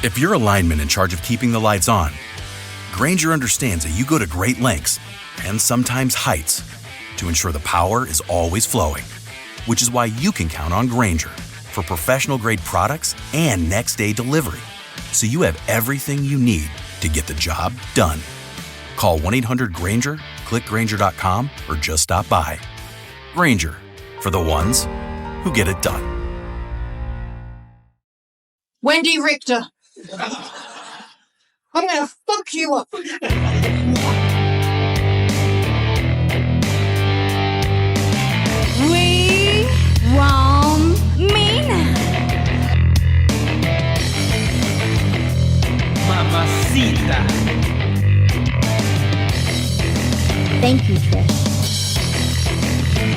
If you're a lineman in charge of keeping the lights on, Grainger understands that you go to great lengths and sometimes heights to ensure the power is always flowing, which is why you can count on Grainger for professional-grade products and next-day delivery, so you have everything you need to get the job done. Call 1-800-GRAINGER, click Grainger.com, or just stop by. Grainger, for the ones who get it done. Wendy Richter, I'm gonna fuck you up. We want Mina. Mamacita. Thank you, Trish.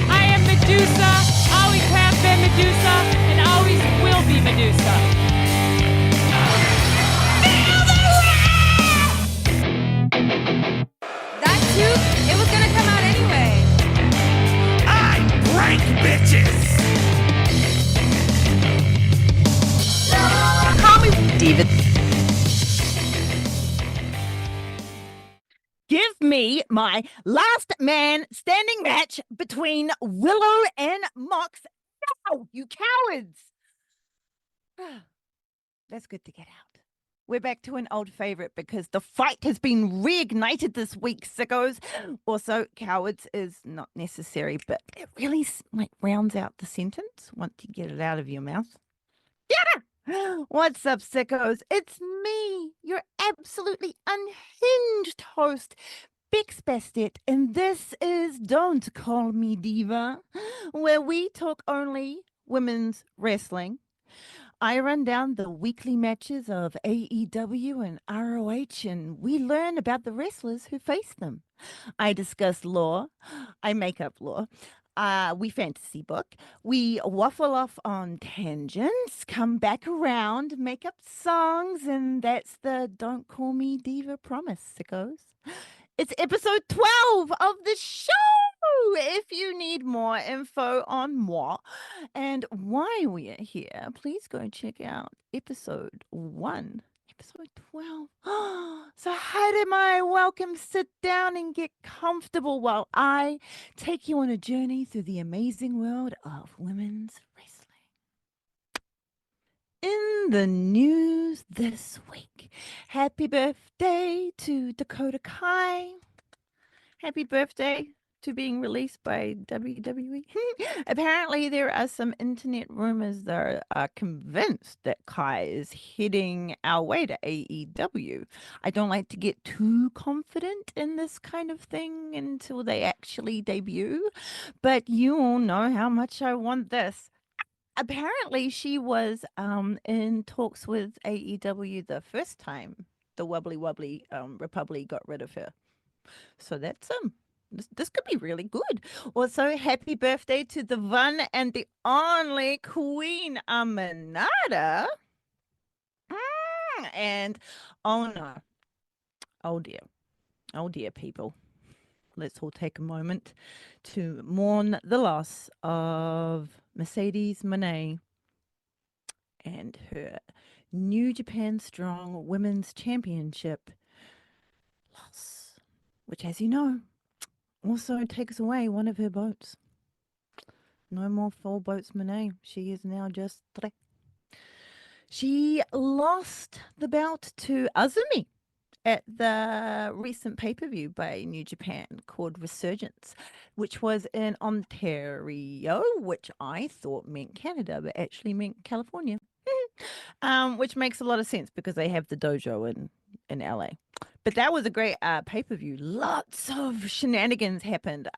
I am Medusa, always have been Medusa, and always will be Medusa. That too, it was gonna come out anyway. I break bitches. Call me David. Give me my last man standing match between Willow and Mox. No, you cowards! That's good to get out. We're back to an old favorite because the fight has been reignited this week, sickos. Also, cowards is not necessary, but it really rounds out the sentence once you get it out of your mouth. Yeah! What's up, sickos? It's me, your absolutely unhinged host, Bex Bastet, and this is Don't Call Me Diva, where we talk only women's wrestling. I run down the weekly matches of AEW and ROH, and we learn about the wrestlers who face them. I discuss lore. I make up lore. We fantasy book. We waffle off on tangents, come back around, make up songs, and that's the Don't Call Me Diva promise, sickos. It's episode 12 of the show. If you need more info on moi and why we are here, please go check out episode 1. Episode 12. So hi my welcome. Sit down and get comfortable while I take you on a journey through the amazing world of women's wrestling. In the news this week, happy birthday to Dakota Kai. Happy birthday to being released by WWE. Apparently, there are some internet rumors that are convinced that Kai is heading our way to AEW. I don't like to get too confident in this kind of thing until they actually debut, but you all know how much I want this. Apparently, she was in talks with AEW the first time the Wobbly Republic got rid of her. So that's this could be really good. Also, happy birthday to the one and the only Queen Aminata. And oh no. Oh dear people. Let's all take a moment to mourn the loss of Mercedes Moné and her New Japan Strong Women's Championship loss, which, as you know, also takes away one of her boats. No more 4 boats Moné. She is now just 3. She lost the bout to Azumi at the recent pay-per-view by New Japan called Resurgence, which was in Ontario, which I thought meant Canada, but actually meant California. Which makes a lot of sense because they have the dojo in LA. But that was a great pay-per-view. Lots of shenanigans happened.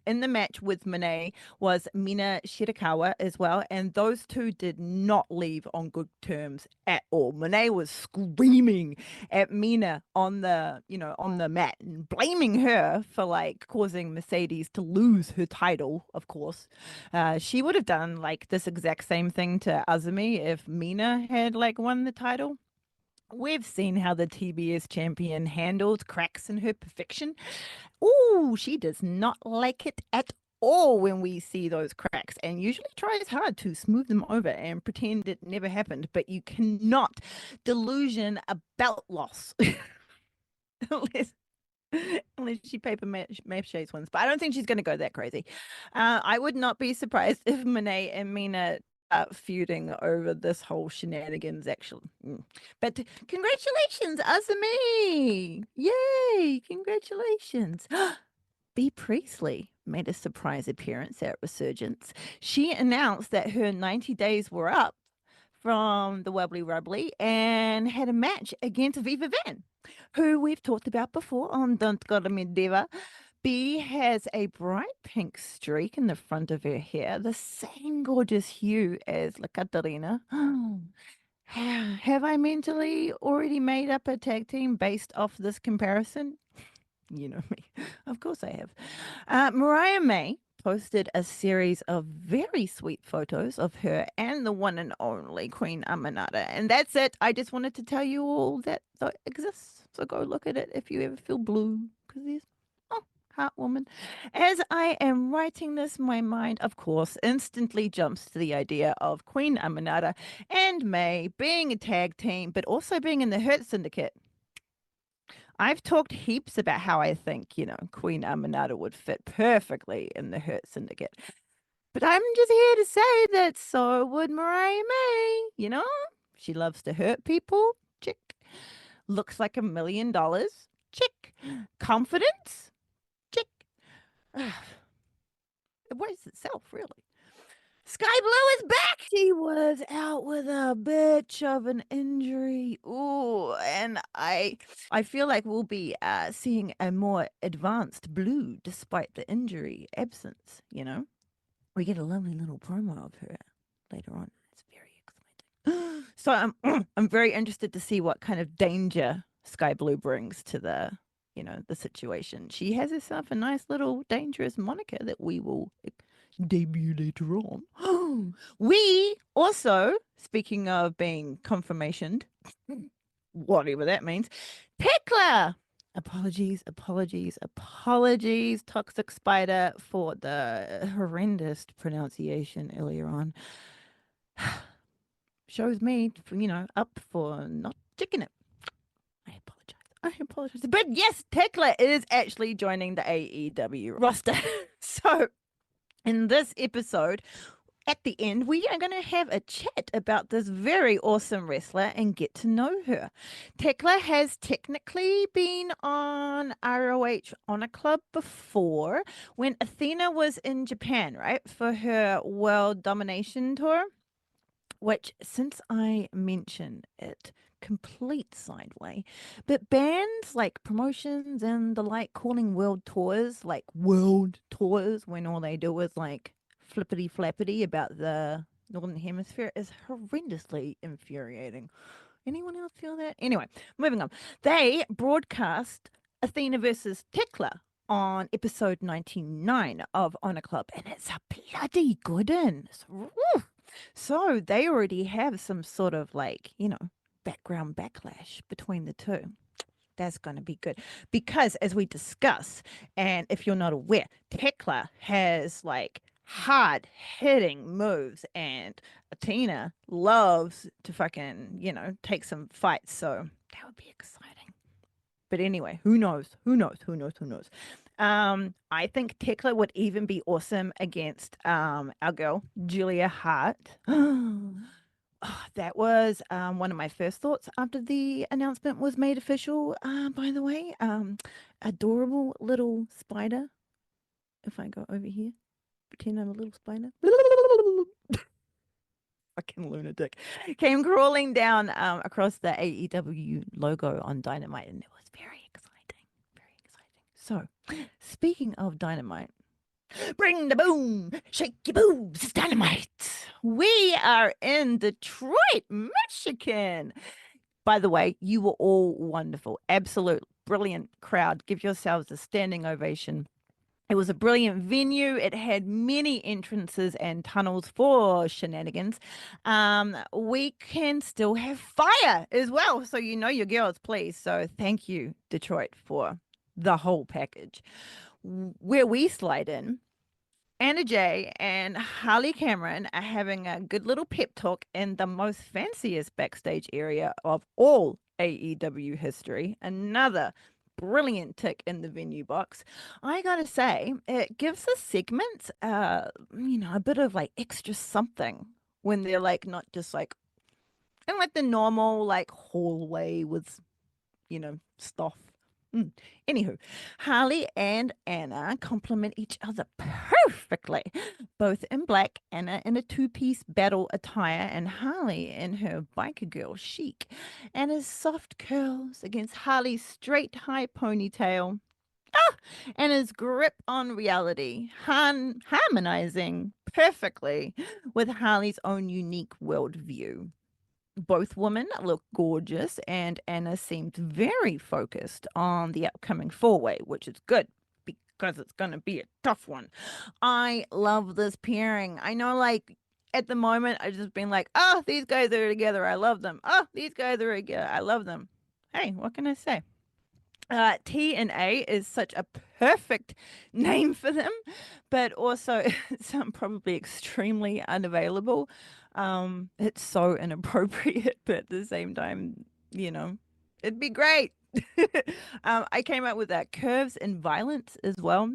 In the match with Moné was Mina Shirakawa as well, and those two did not leave on good terms at all. Moné was screaming at Mina on the mat and blaming her for causing Mercedes to lose her title. Of course, she would have done this exact same thing to Azumi if Mina had won the title. We've seen how the TBS champion handled cracks in her perfection. Ooh, she does not like it at all when we see those cracks and usually tries hard to smooth them over and pretend it never happened. But you cannot delusion a belt loss unless unless she paper mache ones. But I don't think she's going to go that crazy. I would not be surprised if Monet and Mina are feuding over this whole shenanigans, actually. But congratulations, Azumi! Yay! Congratulations. B. Priestley made a surprise appearance at Resurgence. She announced that her 90 days were up from the Wubbly Rubbly and had a match against Viva Van, who we've talked about before on Don't Gotta Me Diva. B has a bright pink streak in the front of her hair, the same gorgeous hue as La Catarina. Have I mentally already made up a tag team based off this comparison? You know me. Of course I have. Mariah May posted a series of very sweet photos of her and the one and only Queen Amanada. And that's it. I just wanted to tell you all that exists. So go look at it if you ever feel blue. Because there's, heartwoman. As I am writing this, my mind, of course, instantly jumps to the idea of Queen Amanada and May being a tag team, but also being in the Hurt Syndicate. I've talked heaps about how I think, Queen Amanada would fit perfectly in the Hurt Syndicate. But I'm just here to say that so would Mariah May. She loves to hurt people. Chick. Looks like $1 million. Chick. Confidence. Chick. It weighs itself, really. Skye Blue is back. She was out with a bitch of an injury. Ooh, and I feel like we'll be seeing a more advanced Blue despite the injury absence. We get a lovely little promo of her later on. It's very exciting. So I'm very interested to see what kind of danger Skye Blue brings to the situation. She has herself a nice little dangerous moniker that we will debut later on. We also, speaking of being confirmationed, whatever that means, Thekla. Apologies, Toxic Spider, for the horrendous pronunciation earlier on. Shows me, up for not checking it. I apologize. But yes, Thekla is actually joining the AEW roster. So in this episode, at the end, we are going to have a chat about this very awesome wrestler and get to know her. Thekla has technically been on ROH Honor Club before when Athena was in Japan, right, for her World Domination Tour, which, since I mentioned it, complete sideway, but bands like promotions and the like calling world tours when all they do is like flippity flappity about the Northern Hemisphere is horrendously infuriating. Anyone else feel that? Anyway, moving on. They broadcast Athena versus Thekla on episode 99 of Honor Club, and it's a bloody good one. So they already have some sort of background backlash between the two. That's going to be good because, as we discuss, and if you're not aware, Thekla has hard hitting moves, and Athena loves to fucking take some fights. So that would be exciting. But anyway, who knows? I think Thekla would even be awesome against our girl Julia Hart. That was one of my first thoughts after the announcement was made official. By the way, adorable little spider. If I go over here, pretend I'm a little spider. Fucking lunatic. Came crawling down across the AEW logo on Dynamite, and it was very exciting. So, speaking of Dynamite, bring the boom, shake your boobs, it's Dynamite. We are in Detroit, Michigan. By the way, you were all wonderful. Absolute brilliant crowd. Give yourselves a standing ovation. It was a brilliant venue. It had many entrances and tunnels for shenanigans. We can still have fire as well. So your girls, please. So thank you, Detroit, for the whole package. Where we slide in Anna Jay and Harley Cameron are having a good little pep talk in the most fanciest backstage area of all AEW history. Another brilliant tick in the venue box. I gotta say, it gives the segments, a bit of like extra something when they're like not just like in like the normal like hallway with stuff. Anywho, Harley and Anna complement each other perfectly, both in black, Anna in a two-piece battle attire, and Harley in her biker girl chic. Anna's soft curls against Harley's straight high ponytail. Anna's grip on reality, harmonizing perfectly with Harley's own unique worldview. Both women look gorgeous, and Anna seemed very focused on the upcoming four-way, which is good because it's going to be a tough one. I love this pairing. I know, like, at the moment, I've just been like, oh, these guys are together. I love them. Oh, these guys are together. I love them. Hey, what can I say? T&A is such a perfect name for them, but also it's probably extremely unavailable. It's so inappropriate, but at the same time, it'd be great. I came up with that curves and violence as well.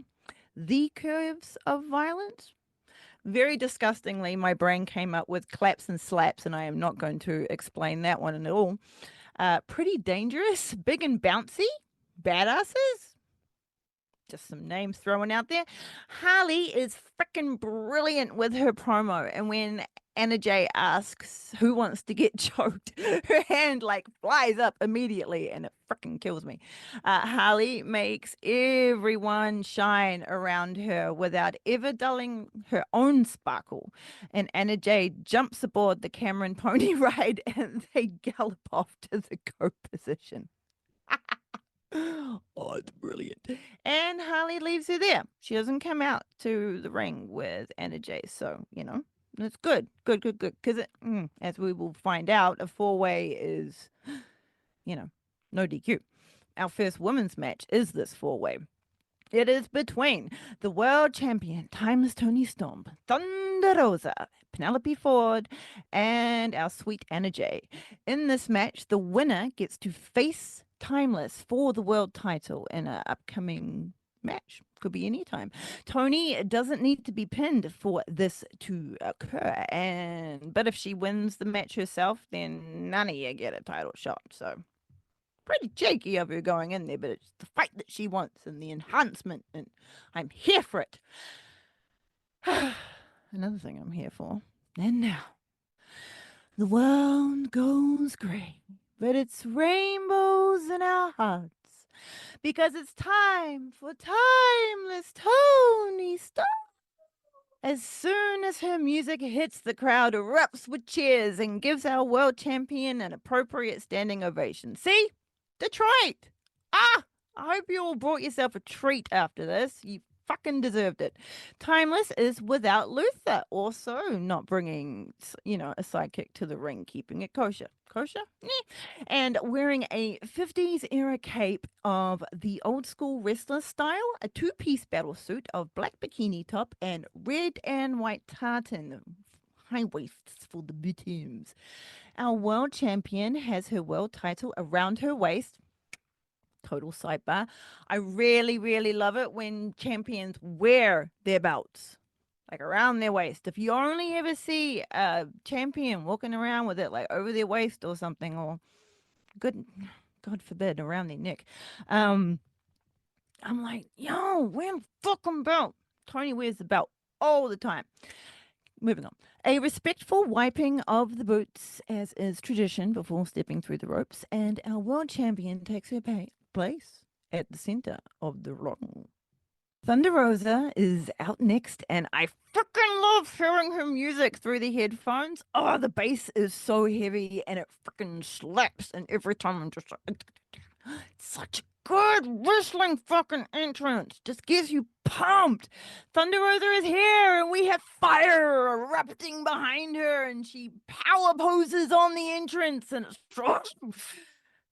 The curves of violence. Very disgustingly, my brain came up with claps and slaps, and I am not going to explain that one at all. Pretty dangerous, big and bouncy, badasses. Just some names thrown out there. Harley is freaking brilliant with her promo. And when Anna Jay asks who wants to get choked, her hand like flies up immediately and it freaking kills me. Harley makes everyone shine around her without ever dulling her own sparkle. And Anna Jay jumps aboard the Cameron pony ride and they gallop off to the go position. Oh, it's brilliant. And Harley leaves her there. She doesn't come out to the ring with Anna Jay. So, it's good. Good. Because, as we will find out, a four-way is, no DQ. Our first women's match is this four-way. It is between the world champion, Timeless Tony Storm, Thunder Rosa, Penelope Ford, and our sweet Anna Jay. In this match, the winner gets to face Timeless for the world title in an upcoming match. Could be any time. Tony doesn't need to be pinned for this to occur. But if she wins the match herself, then none of you get a title shot. So pretty cheeky of her going in there, but it's the fight that she wants and the enhancement, and I'm here for it. Another thing I'm here for. And now, the world goes gray, but it's rainbows in our hearts, because it's time for Timeless Tony Storm. As soon as her music hits, the crowd erupts with cheers and gives our world champion an appropriate standing ovation. See? Detroit! I hope you all brought yourself a treat after this. You fucking deserved it. Timeless is without Luther, also not bringing, a sidekick to the ring, keeping it kosher. Kosher? And wearing a 50s era cape of the old school wrestler style, a two-piece battle suit of black bikini top and red and white tartan high waists for the bottoms. Our world champion has her world title around her waist. Total sidebar. I really, really love it when champions wear their belts, like around their waist. If you only ever see a champion walking around with it like over their waist or something, or God forbid, around their neck, I'm like, yo, wear a fucking belt. Tony wears the belt all the time. Moving on. A respectful wiping of the boots, as is tradition before stepping through the ropes, and our world champion takes her place at the center of the ring. Thunder Rosa is out next, and I freaking love hearing her music through the headphones. Oh, the bass is so heavy, and it freaking slaps, and every time I'm just like, it's such a good wrestling fucking entrance. Just gets you pumped. Thunder Rosa is here, and we have fire erupting behind her, and she power poses on the entrance, and it's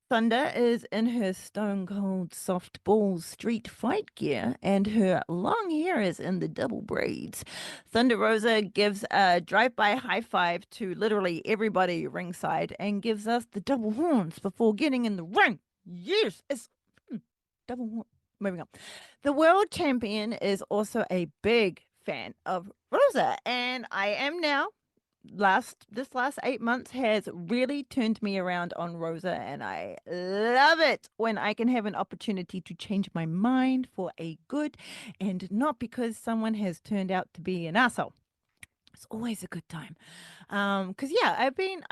Thunder is in her stone cold softball street fight gear, and her long hair is in the double braids. Thunder Rosa gives a drive-by high five to literally everybody ringside and gives us the double horns before getting in the ring. Yes, it's double horn. Moving on. The world champion is also a big fan of Rosa, and I am now this last 8 months has really turned me around on Rosa, and I love it when I can have an opportunity to change my mind for a good and not because someone has turned out to be an asshole. It's always a good time. Because yeah, I've been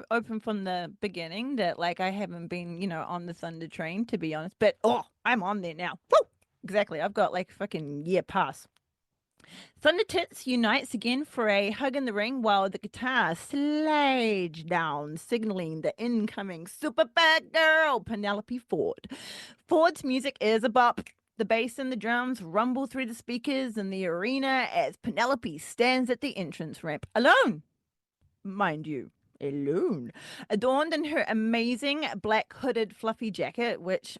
open from the beginning that like I haven't been, on the Thunder train to be honest, but I'm on there now. Woo! Exactly. I've got like fucking year pass. Thunder Tits unites again for a hug in the ring while the guitar slides down, signaling the incoming super bad girl, Penelope Ford. Ford's music is a bop. The bass and the drums rumble through the speakers in the arena as Penelope stands at the entrance ramp alone. Mind you, alone. Adorned in her amazing black hooded fluffy jacket, which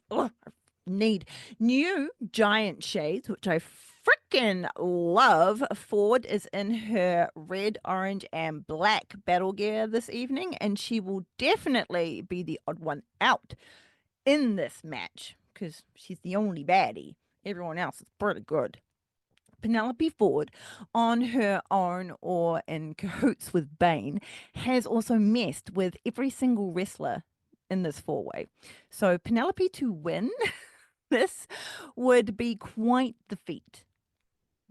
need new giant shades, which I freaking love. Ford is in her red, orange, and black battle gear this evening, and she will definitely be the odd one out in this match because she's the only baddie. Everyone else is pretty good. Penelope Ford, on her own or in cahoots with Bane, has also messed with every single wrestler in this four-way. So Penelope to win this would be quite the feat.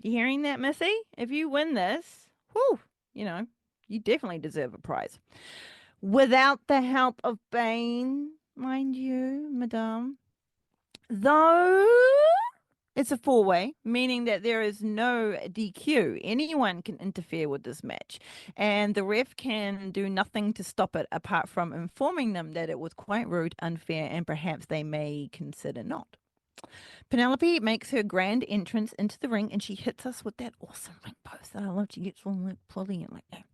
You hearing that, Missy? If you win this, whew, you definitely deserve a prize. Without the help of Bane, mind you, madame. Though it's a four-way, meaning that there is no DQ. Anyone can interfere with this match, and the ref can do nothing to stop it apart from informing them that it was quite rude, unfair, and perhaps they may consider not. Penelope makes her grand entrance into the ring, and she hits us with that awesome ring post that I love. She gets all like pulling it like that.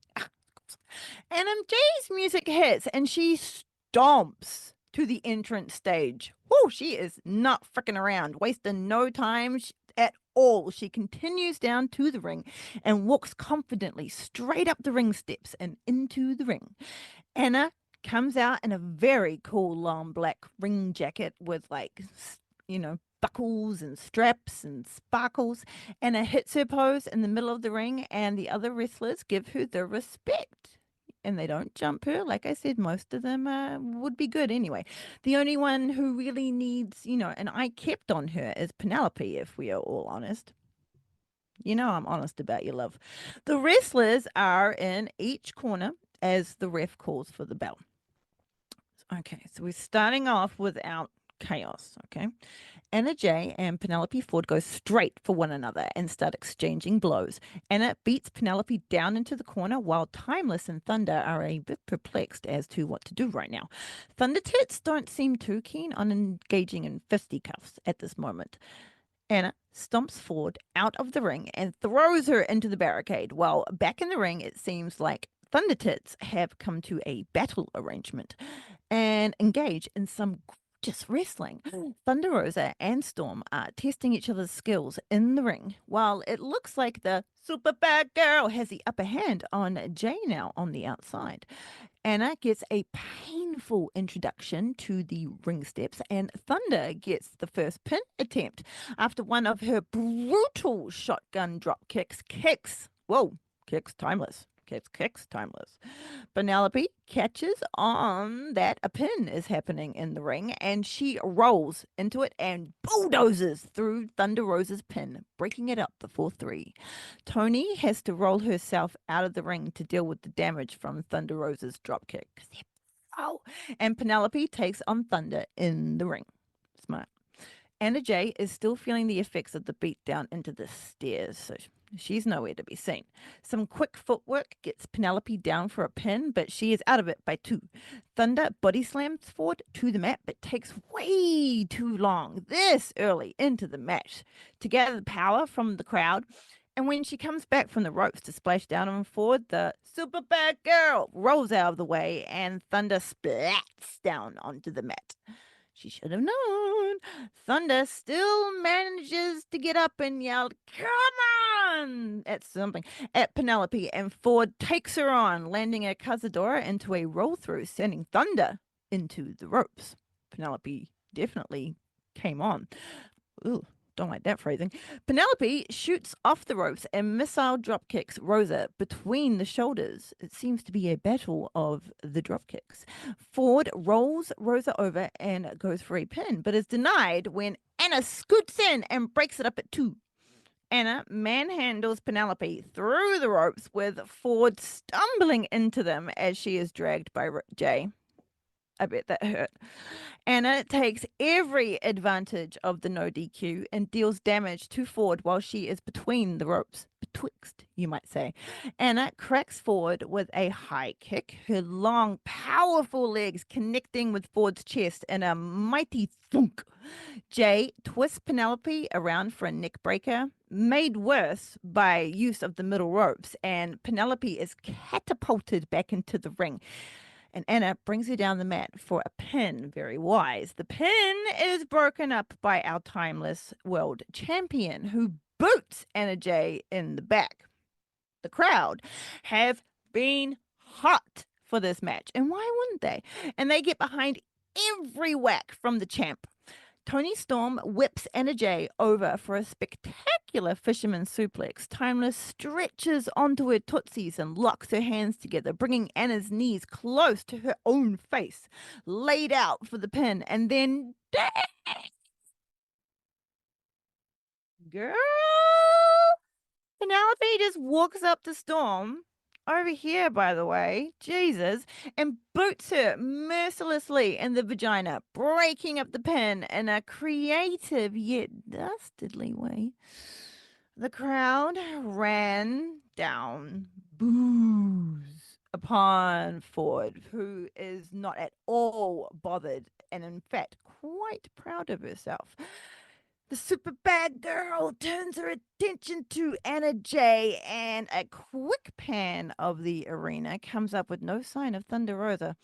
And MJ's music hits, and she stomps to the entrance stage. Whoa, she is not freaking around, wasting no time at all. She continues down to the ring and walks confidently straight up the ring steps and into the ring. Anna comes out in a very cool long black ring jacket with buckles and straps and sparkles. Anna hits her pose in the middle of the ring, and the other wrestlers give her the respect. And they don't jump her. Like I said, most of them would be good anyway. The only one who really needs, an eye kept on her is Penelope, if we are all honest. I'm honest about your love. The wrestlers are in each corner as the ref calls for the bell. Okay, so we're starting off without chaos, okay? Anna Jay and Penelope Ford go straight for one another and start exchanging blows. Anna beats Penelope down into the corner while Timeless and Thunder are a bit perplexed as to what to do right now. Thunder Tits don't seem too keen on engaging in fisticuffs at this moment. Anna stomps Ford out of the ring and throws her into the barricade, while back in the ring it seems like Thunder Tits have come to a battle arrangement and engage in some just wrestling. Thunder Rosa and Storm are testing each other's skills in the ring, while it looks like the super bad girl has the upper hand on Jay now on the outside. Anna gets a painful introduction to the ring steps, and Thunder gets the first pin attempt after one of her brutal shotgun drop kicks. Kicks Timeless. Kicks Timeless. Penelope catches on that a pin is happening in the ring, and she rolls into it and bulldozes through Thunder Rosa's pin, breaking it up before 3. Tony has to roll herself out of the ring to deal with the damage from Thunder Rosa's dropkick. And Penelope takes on Thunder in the ring. Smart. Anna Jay is still feeling the effects of the beat down into the stairs, so she's nowhere to be seen. Some quick footwork gets Penelope down for a pin, but she is out of it by 2. Thunder body slams Ford to the mat, but takes way too long this early into the match. To gather the power from the crowd, And when she comes back from the ropes to splash down on Ford, the super bad girl rolls out of the way and Thunder splats down onto the mat. She should have known. Thunder still manages to get up and yell, "Come on!" at Penelope, and Ford takes her on, landing a Cazadora into a roll through, sending Thunder into the ropes. Penelope definitely came on. Ooh, don't like that phrasing. Penelope shoots off the ropes and missile drop kicks Rosa between the shoulders. It seems to be a battle of the drop kicks. Ford rolls Rosa over and goes for a pin, but is denied when Anna scoots in and breaks it up at 2. Anna manhandles Penelope through the ropes with Ford stumbling into them as she is dragged by Jay. I bet that hurt. Anna takes every advantage of the no DQ and deals damage to Ford while she is between the ropes. Betwixt, you might say. Anna cracks Ford with a high kick, her long, powerful legs connecting with Ford's chest in a mighty thunk. Jay twists Penelope around for a neck breaker, made worse by use of the middle ropes, and Penelope is catapulted back into the ring. And Anna brings her down the mat for a pin. Very wise. The pin is broken up by our timeless world champion, who boots Anna Jay in the back. The crowd have been hot for this match, and why wouldn't they? And they get behind every whack from the champ. Toni Storm whips Anna Jay over for a spectacular fisherman suplex. Timeless stretches onto her tootsies and locks her hands together, bringing Anna's knees close to her own face, laid out for the pin, and then girl, Penelope just walks up to Storm, over here, by the way, Jesus, and boots her mercilessly in the vagina, breaking up the pin in a creative yet dastardly way. The crowd ran down boos upon Ford, who is not at all bothered and, in fact, quite proud of herself. The super bad girl turns her attention to Anna Jay, and a quick pan of the arena comes up with no sign of Thunder Rosa.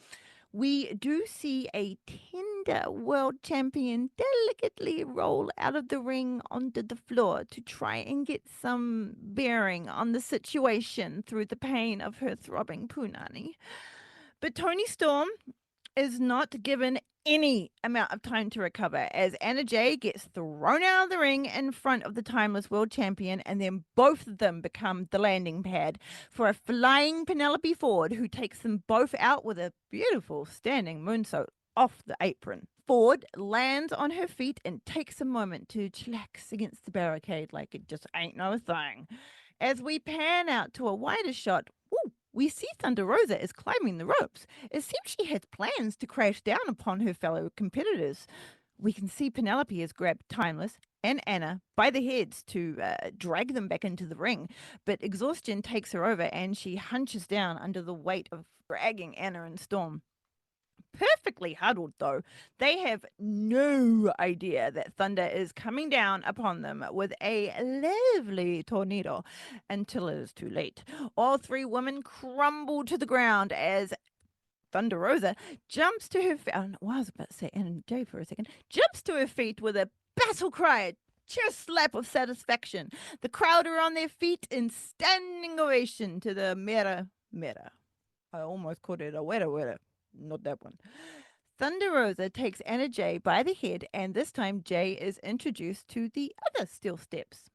We do see a tender world champion delicately roll out of the ring onto the floor to try and get some bearing on the situation through the pain of her throbbing punani. But Toni Storm is not given any amount of time to recover as Anna Jay gets thrown out of the ring in front of the timeless world champion, and then both of them become the landing pad for a flying Penelope Ford, who takes them both out with a beautiful standing moonsault off the apron. Ford lands on her feet and takes a moment to chillax against the barricade like it just ain't no thing. As we pan out to a wider shot, we see Thunder Rosa is climbing the ropes. It seems she has plans to crash down upon her fellow competitors. We can see Penelope has grabbed Timeless and Anna by the heads to drag them back into the ring, but exhaustion takes her over and she hunches down under the weight of dragging Anna and Storm. Perfectly huddled, though. They have no idea that Thunder is coming down upon them with a lovely tornado until it is too late. All three women crumble to the ground as Thunder Rosa jumps to her feet. I was about to say Anna Jay for a second. Jumps to her feet with a battle cry, chest slap of satisfaction. The crowd are on their feet in standing ovation to the mera. I almost called it a wera. Not that one. Thunder Rosa takes Anna Jay by the head, and this time Jay is introduced to the other steel steps.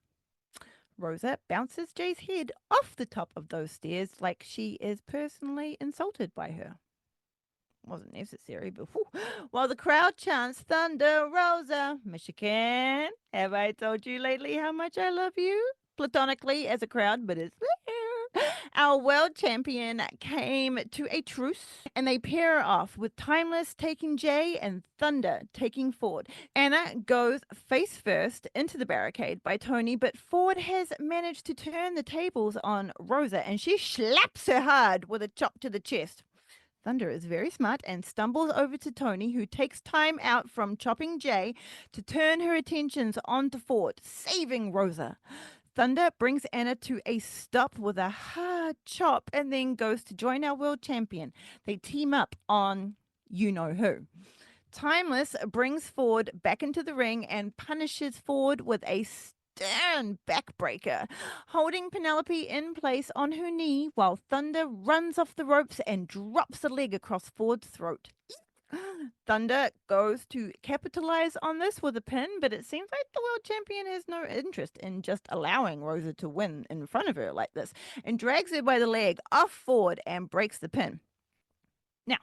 Rosa bounces Jay's head off the top of those stairs like she is personally insulted by her. Wasn't necessary, but while the crowd chants Thunder Rosa, Michigan, have I told you lately how much I love you? Platonically as a crowd, but it's there. Our world champion came to a truce, and they pair off with Timeless taking Jay and Thunder taking Ford. Anna goes face first into the barricade by Toni, but Ford has managed to turn the tables on Rosa, and she slaps her hard with a chop to the chest. Thunder is very smart and stumbles over to Toni, who takes time out from chopping Jay to turn her attentions onto Ford, saving Rosa. Thunder brings Anna to a stop with a hard chop and then goes to join our world champion. They team up on you know who. Timeless brings Ford back into the ring and punishes Ford with a stern backbreaker, holding Penelope in place on her knee while Thunder runs off the ropes and drops a leg across Ford's throat. Thunder goes to capitalize on this with a pin, but it seems like the world champion has no interest in just allowing Rosa to win in front of her like this and drags her by the leg off Ford and breaks the pin. Now,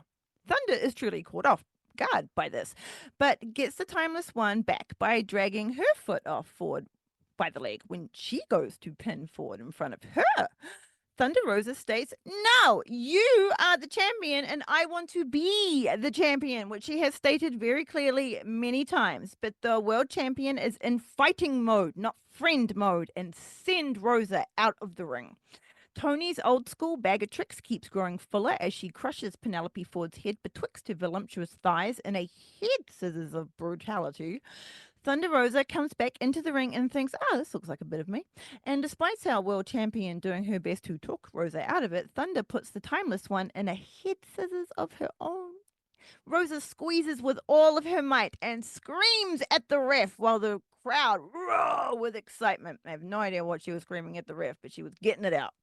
Thunder is truly caught off guard by this, but gets the Timeless one back by dragging her foot off Ford by the leg when she goes to pin Ford in front of her. Thunder Rosa states, "No, you are the champion and I want to be the champion," which she has stated very clearly many times. But the world champion is in fighting mode, not friend mode, and send Rosa out of the ring. Tony's old school bag of tricks keeps growing fuller as she crushes Penelope Ford's head betwixt her voluptuous thighs in a head scissors of brutality. Thunder Rosa comes back into the ring and thinks, "Oh, this looks like a bit of me." And despite our world champion doing her best to talk Rosa out of it, Thunder puts the Timeless one in a head scissors of her own. Rosa squeezes with all of her might and screams at the ref while the crowd roar with excitement. I have no idea what she was screaming at the ref, but she was getting it out.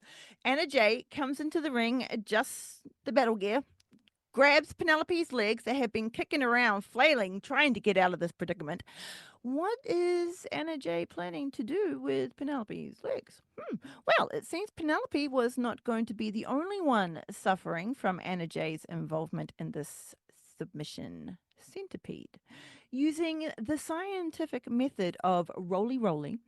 Anna Jay comes into the ring, adjusts the battle gear, grabs Penelope's legs that have been kicking around, flailing, trying to get out of this predicament. What is Anna Jay planning to do with Penelope's legs? Well, it seems Penelope was not going to be the only one suffering from Anna Jay's involvement in this submission centipede. Using the scientific method of roly-roly,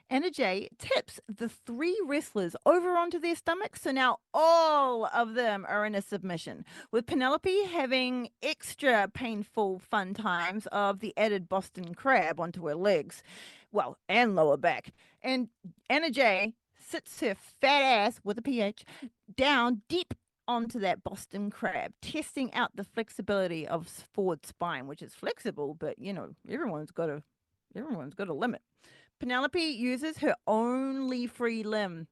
Anna Jay tips the three wrestlers over onto their stomachs, so now all of them are in a submission, with Penelope having extra painful fun times of the added Boston crab onto her legs, well, and lower back. And Anna Jay sits her fat ass, with a PH, down deep onto that Boston crab, testing out the flexibility of Ford's spine, which is flexible, but, you know, everyone's got a limit. Penelope uses her only free limb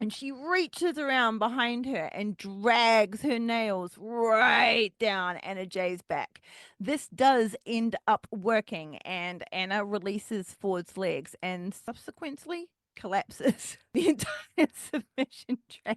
and she reaches around behind her and drags her nails right down Anna Jay's back. This does end up working, and Anna releases Ford's legs and subsequently collapses the entire submission train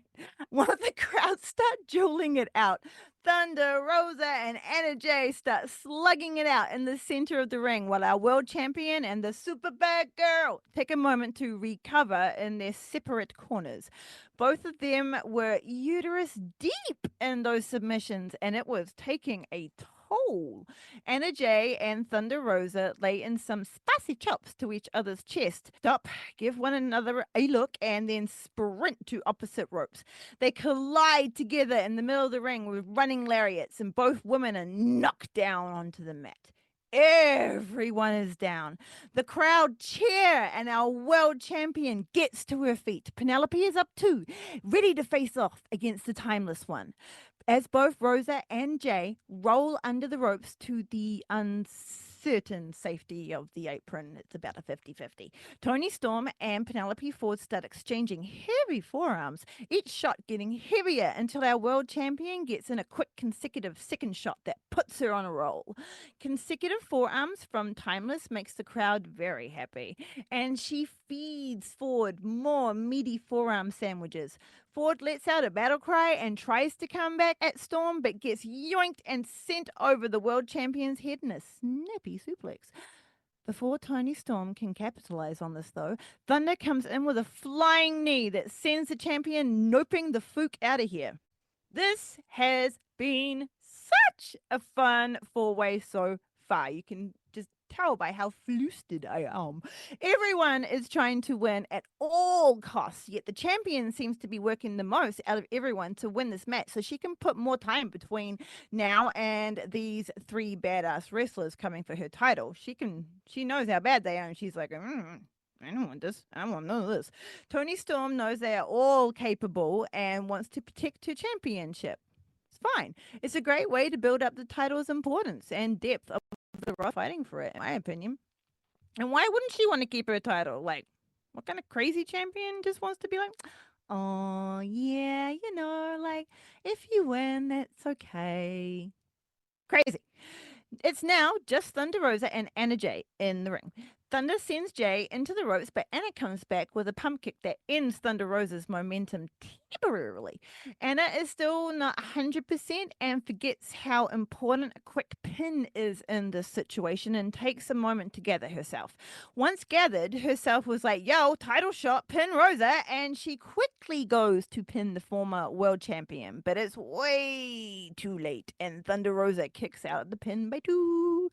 while the crowd start dueling it out. Thunder, Rosa, and Anna Jay start slugging it out in the center of the ring while our world champion and the super bad girl take a moment to recover in their separate corners. Both of them were uterus deep in those submissions, and it was taking a toll. Anna Jay and Thunder Rosa lay in some spicy chops to each other's chest. Stop, give one another a look, and then sprint to opposite ropes. They collide together in the middle of the ring with running lariats, and both women are knocked down onto the mat. Everyone is down. The crowd cheer, and our world champion gets to her feet. Penelope is up too, ready to face off against the Timeless one, as both Rosa and Jay roll under the ropes to the uncertain safety of the apron. It's about a 50-50. Toni Storm and Penelope Ford start exchanging heavy forearms, each shot getting heavier until our world champion gets in a quick consecutive second shot that puts her on a roll. Consecutive forearms from Timeless makes the crowd very happy, and she feeds Ford more meaty forearm sandwiches. Ford lets out a battle cry and tries to come back at Storm, but gets yoinked and sent over the world champion's head in a snappy suplex. Before Toni Storm can capitalize on this, though, Thunder comes in with a flying knee that sends the champion noping the fook out of here. This has been such a fun four-way so far. You can just tell by how flustered I am. Everyone is trying to win at all costs, yet the champion seems to be working the most out of everyone to win this match, so she can put more time between now and these three badass wrestlers coming for her title. She knows how bad they are, and she's like, I don't want this. I don't want none of this. Toni Storm knows they are all capable and wants to protect her championship. It's fine. It's a great way to build up the title's importance and depth of the Raw fighting for it, in my opinion. And why wouldn't she want to keep her title? Like, What kind of crazy champion just wants to be like, oh, yeah, like, if you win, that's okay. Crazy. It's now just Thunder Rosa and Anna Jay in the ring. Thunder sends Jay into the ropes, but Anna comes back with a pump kick that ends Thunder Rosa's momentum temporarily. Anna is still not 100% and forgets how important a quick pin is in this situation and takes a moment to gather herself. Once gathered, herself was like, yo, title shot, pin Rosa, and she quickly goes to pin the former world champion, but it's way too late, and Thunder Rosa kicks out of the pin by 2.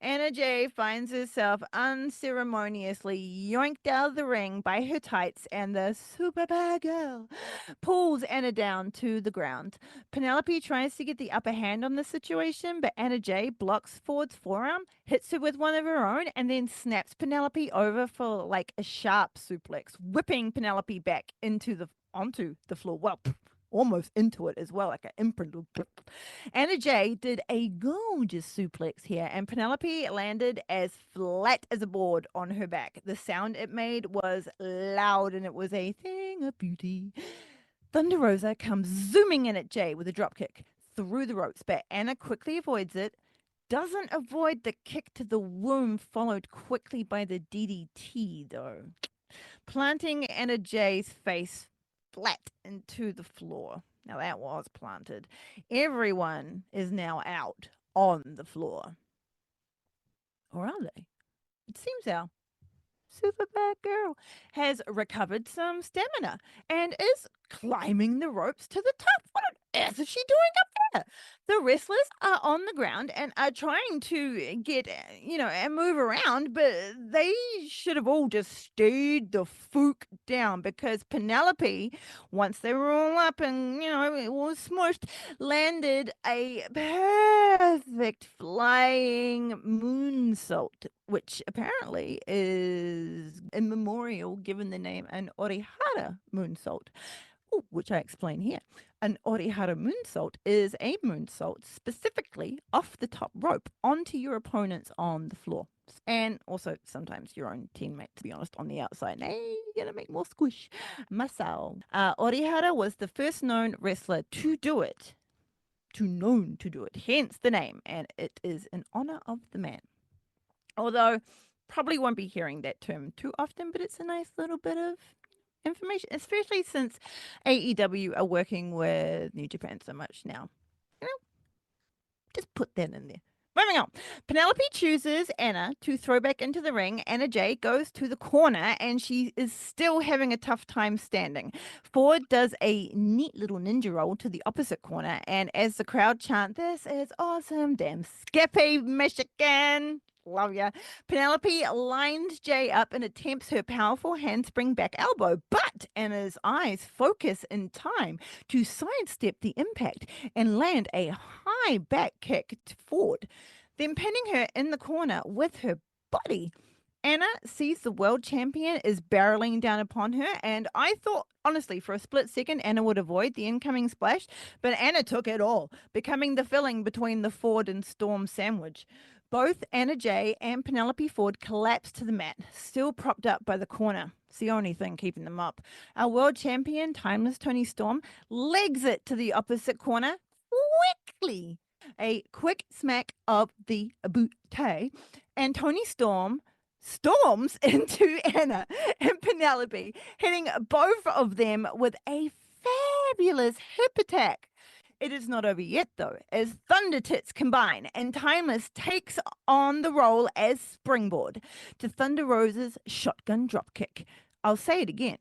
Anna Jay finds herself unceremoniously yoinked out of the ring by her tights, and the super bad girl pulls Anna down to the ground. Penelope tries to get the upper hand on the situation, but Anna Jay blocks Ford's forearm, hits her with one of her own, and then snaps Penelope over for like a sharp suplex, whipping Penelope back onto the floor. Well, almost into it as well, like an imprint. Anna Jay did a gorgeous suplex here, and Penelope landed as flat as a board on her back. The sound it made was loud, and it was a thing of beauty. Thunder Rosa comes zooming in at Jay with a dropkick through the ropes, but Anna quickly avoids it. Doesn't avoid the kick to the womb, followed quickly by the DDT, though, planting Anna Jay's face flat into the floor. Now that was planted. Everyone is now out on the floor. Or are they? It seems our super bad girl has recovered some stamina and is climbing the ropes to the top. What on earth is she doing up there? The wrestlers are on the ground and are trying to get, and move around, but they should have all just stayed the fuck down, because Penelope, once they were all up and, it was smushed, landed a perfect flying moonsault, which apparently is immemorial, given the name an Orihara moonsault, which I explain here. An Orihara moonsault is a moonsault specifically off the top rope onto your opponents on the floor. And also sometimes your own teammate, to be honest, on the outside. Hey, you're going to make more squish. Masao. Orihara was the first known wrestler to do it. Known to do it. Hence the name. And it is in honor of the man. Although, probably won't be hearing that term too often, but it's a nice little bit of information, especially since AEW are working with New Japan so much now. Just put that in there. Moving on. Penelope chooses Anna to throw back into the ring. Anna Jay goes to the corner, and she is still having a tough time standing. Ford does a neat little ninja roll to the opposite corner, and as the crowd chant, "This is awesome, damn Skippy, Michigan. Love ya." Penelope lines Jay up and attempts her powerful handspring back elbow, but Anna's eyes focus in time to sidestep the impact and land a high back kick to Ford, then pinning her in the corner with her body. Anna sees the world champion is barreling down upon her, and I thought, honestly, for a split second, Anna would avoid the incoming splash, but Anna took it all, becoming the filling between the Ford and Storm sandwich. Both Anna Jay and Penelope Ford collapse to the mat, still propped up by the corner. It's the only thing keeping them up. Our world champion, Timeless Tony Storm, legs it to the opposite corner quickly. A quick smack of the boot, and Tony Storm storms into Anna and Penelope, hitting both of them with a fabulous hip attack. It is not over yet, though, as Thunder Tits combine and Timeless takes on the role as springboard to Thunder Rosa's shotgun dropkick. I'll say it again.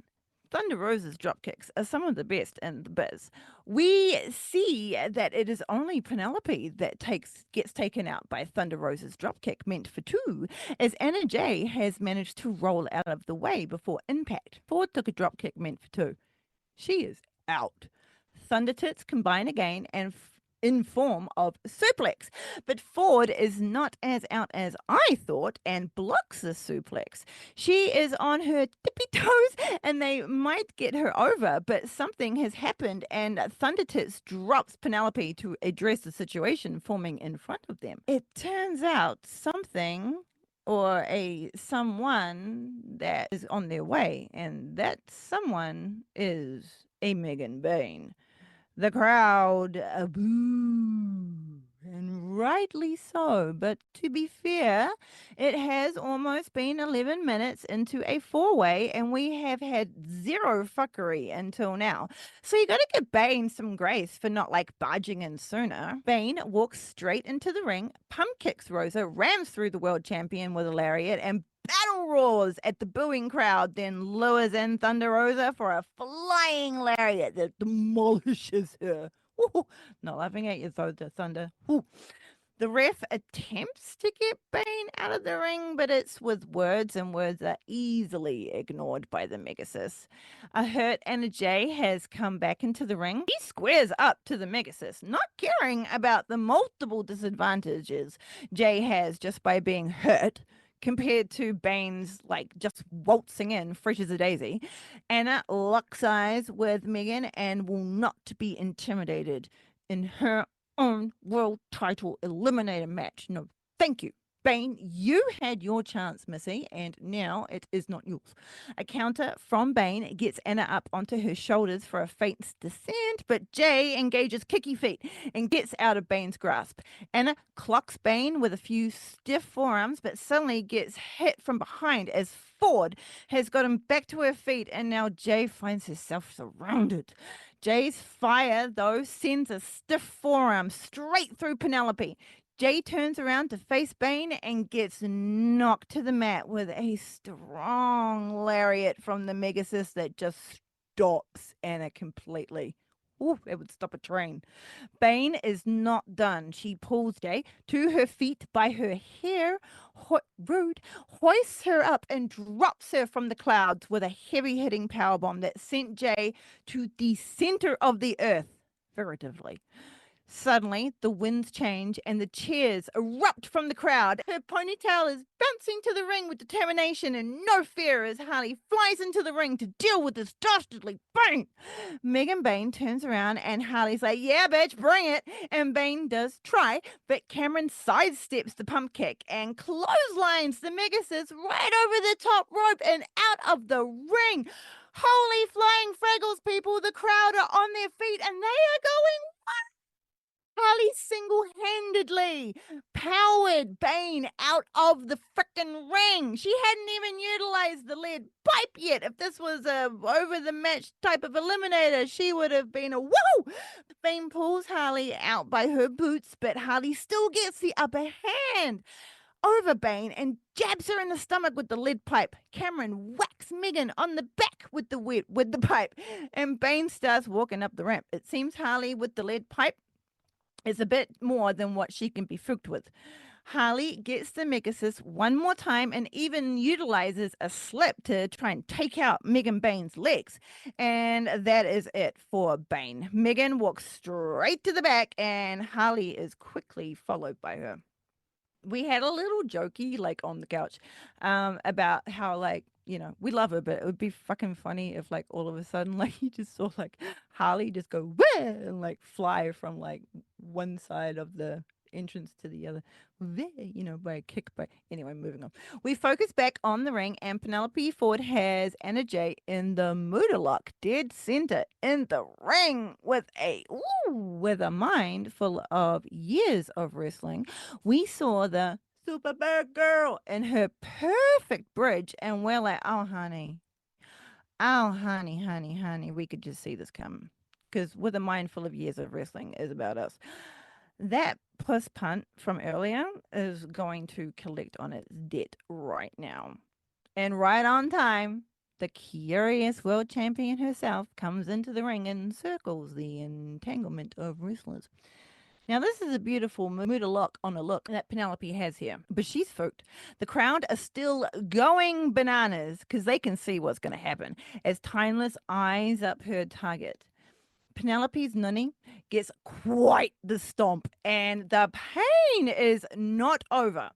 Thunder Rosa's dropkicks are some of the best in the biz. We see that it is only Penelope that gets taken out by Thunder Rosa's dropkick meant for 2, as Anna Jay has managed to roll out of the way before impact. Ford took a dropkick meant for 2. She is out. Thunder Tits combine again and in form of suplex, but Ford is not as out as I thought and blocks the suplex. She is on her tippy toes and they might get her over, but something has happened and Thunder Tits drops Penelope to address the situation forming in front of them. It turns out something or a someone that is on their way, and that someone is a Megan Bain. The crowd boo, and rightly so. But to be fair, it has almost been 11 minutes into a four-way, and we have had zero fuckery until now. So you got to give Bane some grace for not like barging in sooner. Bane walks straight into the ring, pump kicks Rosa, rams through the world champion with a lariat, and battle roars at the booing crowd, then lures in Thunder Rosa for a flying lariat that demolishes her. Ooh, not laughing at you, Thunder. Ooh. The ref attempts to get Bane out of the ring, but it's with words, and words are easily ignored by the Megasis. A Hurt and a Jay has come back into the ring. He squares up to the Megasis, not caring about the multiple disadvantages Jay has just by being hurt, compared to Bane's like just waltzing in fresh as a daisy. Anna locks eyes with Megan and will not be intimidated in her own world title eliminator match. No, thank you. Bane, you had your chance, Missy, and now it is not yours. A counter from Bane gets Anna up onto her shoulders for a faint descent, but Jay engages kicky feet and gets out of Bane's grasp. Anna clocks Bane with a few stiff forearms, but suddenly gets hit from behind as Ford has got him back to her feet, and now Jay finds herself surrounded. Jay's fire, though, sends a stiff forearm straight through Penelope. Jay turns around to face Bane and gets knocked to the mat with a strong lariat from the Megasis that just stops Anna completely. Ooh, it would stop a train. Bane is not done. She pulls Jay to her feet by her hair, rude, hoists her up and drops her from the clouds with a heavy-hitting powerbomb that sent Jay to the center of the earth, figuratively. Suddenly, the winds change and the cheers erupt from the crowd. Her ponytail is bouncing to the ring with determination and no fear as Harley flies into the ring to deal with this dastardly Bane. Megan Bane turns around and Harley's like, yeah, bitch, bring it. And Bane does try, but Cameron sidesteps the pump kick and clotheslines the Megasis right over the top rope and out of the ring. Holy flying fraggles, people. The crowd are on their feet and they are going wild. Harley single-handedly powered Bane out of the frickin' ring. She hadn't even utilized the lead pipe yet. If this was a over-the-match type of eliminator, she would have been a woo! Bane pulls Harley out by her boots, but Harley still gets the upper hand over Bane and jabs her in the stomach with the lead pipe. Cameron whacks Megan on the back with the pipe, and Bane starts walking up the ramp. It seems Harley with the lead pipe is a bit more than what she can be fooked with. Harley gets the Megasis one more time and even utilizes a slip to try and take out Megan Bane's legs. And that is it for Bane. Megan walks straight to the back and Harley is quickly followed by her. We had a little jokey like on the couch about how like, you know, we love her, but it would be fucking funny if like all of a sudden like you just saw like Harley just go wah! And like fly from like one side of the entrance to the other, you know, by a kick. But anyway, moving on. We focus back on the ring, and Penelope Ford has Anna Jay in the Muda lock, dead center in the ring with a mind full of years of wrestling. We saw the Super Bad Girl in her perfect bridge, and we're like, oh honey, we could just see this coming, because with a mind full of years of wrestling is about us. That puss punt from earlier is going to collect on its debt right now. And right on time, the curious world champion herself comes into the ring and circles the entanglement of wrestlers. Now, this is a beautiful Muda lock on a look that Penelope has here, but she's fooked. The crowd are still going bananas because they can see what's going to happen as Timeless eyes up her target. Penelope's nunny gets quite the stomp, and the pain is not over.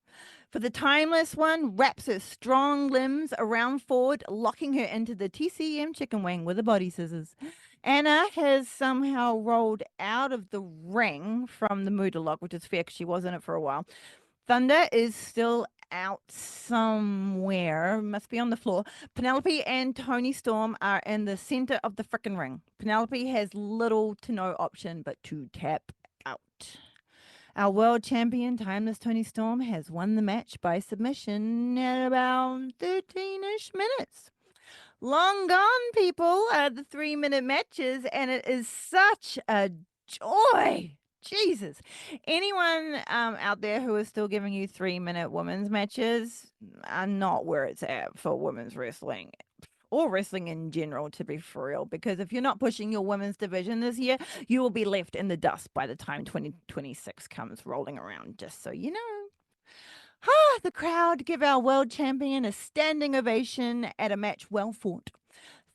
For the Timeless one, wraps her strong limbs around Ford, locking her into the TCM chicken wing with the body scissors. Anna has somehow rolled out of the ring from the Muda lock, which is fair because she was in it for a while. Thunder is still out somewhere. Must be on the floor. Penelope and Tony Storm are in the center of the frickin' ring. Penelope has little to no option but to tap out. Our world champion, Timeless Tony Storm, has won the match by submission at about 13-ish minutes. Long gone, people, are the 3-minute matches, and it is such a joy. Jesus. Anyone out there who is still giving you 3-minute women's matches are not where it's at for women's wrestling or wrestling in general, to be for real, because if you're not pushing your women's division this year, you will be left in the dust by the time 2026 comes rolling around, just so you know. The crowd give our world champion a standing ovation at a match well fought.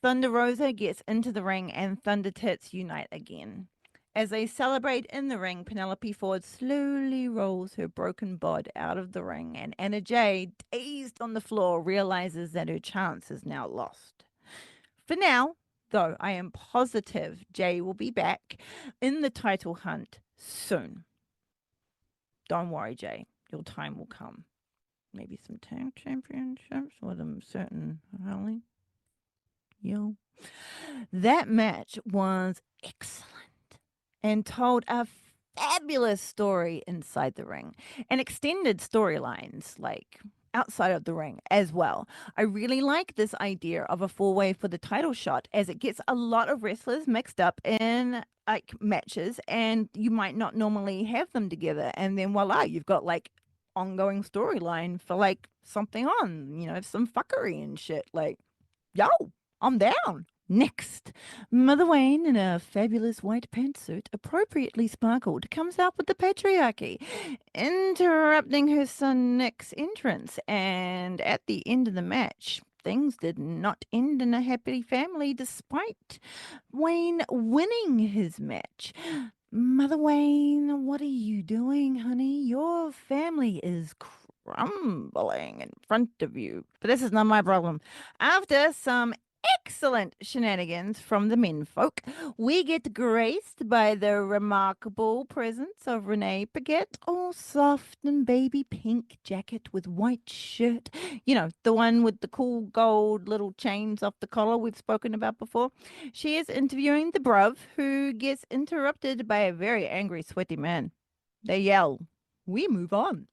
Thunder Rosa gets into the ring and Thunder Tits unite again. As they celebrate in the ring, Penelope Ford slowly rolls her broken bod out of the ring, and Anna Jay, dazed on the floor, realizes that her chance is now lost. For now, though, I am positive Jay will be back in the title hunt soon. Don't worry, Jay. Your time will come. Maybe some tag championships with a certain Holly. Yo. That match was excellent and told a fabulous story inside the ring and extended storylines like outside of the ring as well. I really like this idea of a 4-way for the title shot, as it gets a lot of wrestlers mixed up in like matches, and you might not normally have them together, and then voila, you've got like ongoing storyline for like something on, some fuckery and shit. Like, yo, I'm down. Next, Mother Wayne, in a fabulous white pantsuit, appropriately sparkled, comes out with the patriarchy, interrupting her son Nick's entrance. And at the end of the match, things did not end in a happy family, despite Wayne winning his match. Mother Wayne, what are you doing, honey? Your family is crumbling in front of you. But this is not my problem. After some excellent shenanigans from the menfolk, we get graced by the remarkable presence of Renee Paquette, all soft and baby pink jacket with white shirt. The one with the cool gold little chains off the collar we've spoken about before. She is interviewing the bruv, who gets interrupted by a very angry, sweaty man. They yell, "We move on."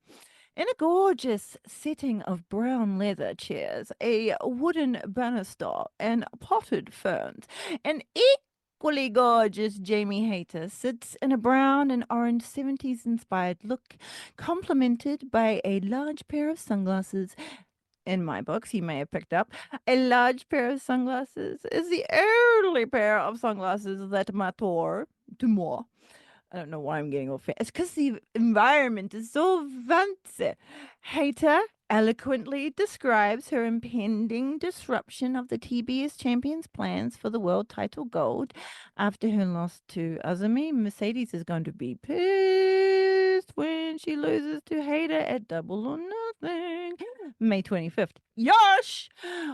In a gorgeous setting of brown leather chairs, a wooden banister, and potted ferns, an equally gorgeous Jamie Hayter sits in a brown and orange 70s-inspired look, complemented by a large pair of sunglasses. In my books, you may have picked up, a large pair of sunglasses is the only pair of sunglasses that matter to moi. I don't know why I'm getting all fancy. It's because the environment is so fancy. Hayter eloquently describes her impending disruption of the TBS champions' plans for the world title gold after her loss to Azumi. Mercedes is going to be pissed when she loses to Hayter at Double or Nothing, May 25th. Yosh!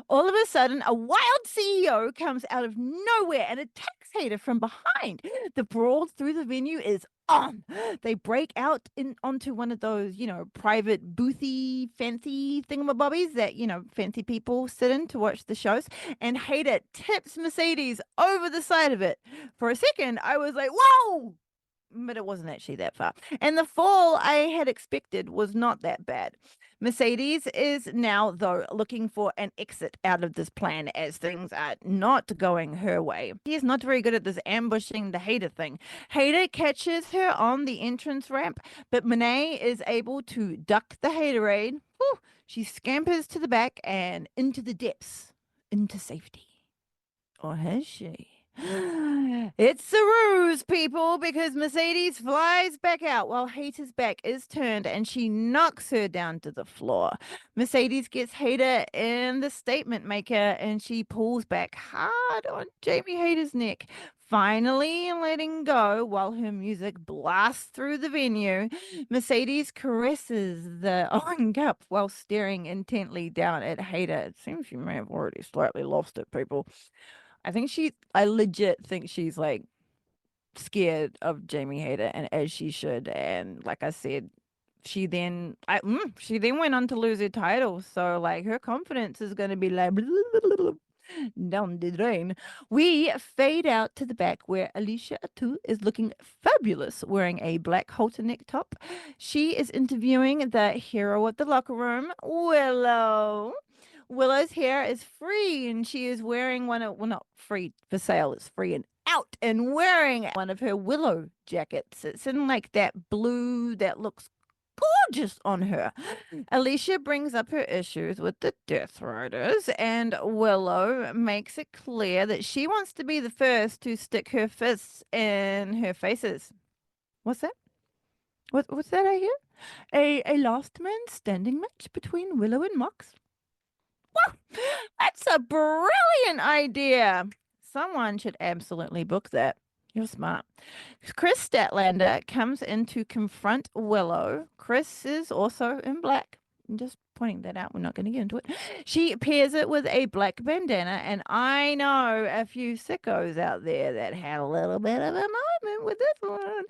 All of a sudden, a wild CEO comes out of nowhere and attacks Hayter from behind. The brawl through the venue is on. They break out onto one of those, private boothy, fancy thingamabobbies that, fancy people sit in to watch the shows. And Hayter tips Mercedes over the side of it. For a second, I was like, whoa! But it wasn't actually that far. And the fall I had expected was not that bad. Mercedes is now, though, looking for an exit out of this plan, as things are not going her way. She is not very good at this ambushing the Hayter thing. Hayter catches her on the entrance ramp, but Monet is able to duck the Haterade. Whew. She scampers to the back and into the depths, into safety. Or has she? It's a ruse, people, because Mercedes flies back out while Hayter's back is turned and she knocks her down to the floor. Mercedes gets Hayter in the statement maker and she pulls back hard on Jamie Hayter's neck, finally letting go while her music blasts through the venue. Mercedes caresses the Owen Cup while staring intently down at Hayter. It seems she may have already slightly lost it, people. I legit think she's like scared of Jamie Hayter, and as she should. And like I said, she then she then went on to lose her title. So like her confidence is going to be like down the drain. We fade out to the back where Alicia Atu is looking fabulous wearing a black halter neck top. She is interviewing the hero of the locker room, Willow. Willow's hair is free and she is wearing one of, well, not free for sale, it's free and out, and wearing one of her Willow jackets. It's in like that blue that looks gorgeous on her. Alicia brings up her issues with the Death Riders, and Willow makes it clear that she wants to be the first to stick her fists in her faces. What's that? What's that I hear? A last man standing match between Willow and Mox? Well, that's a brilliant idea. Someone should absolutely book that. You're smart. Chris Statlander comes in to confront Willow. Chris is also in black. I'm just pointing that out. We're not going to get into it. She pairs it with a black bandana, and I know a few sickos out there that had a little bit of a moment with this one.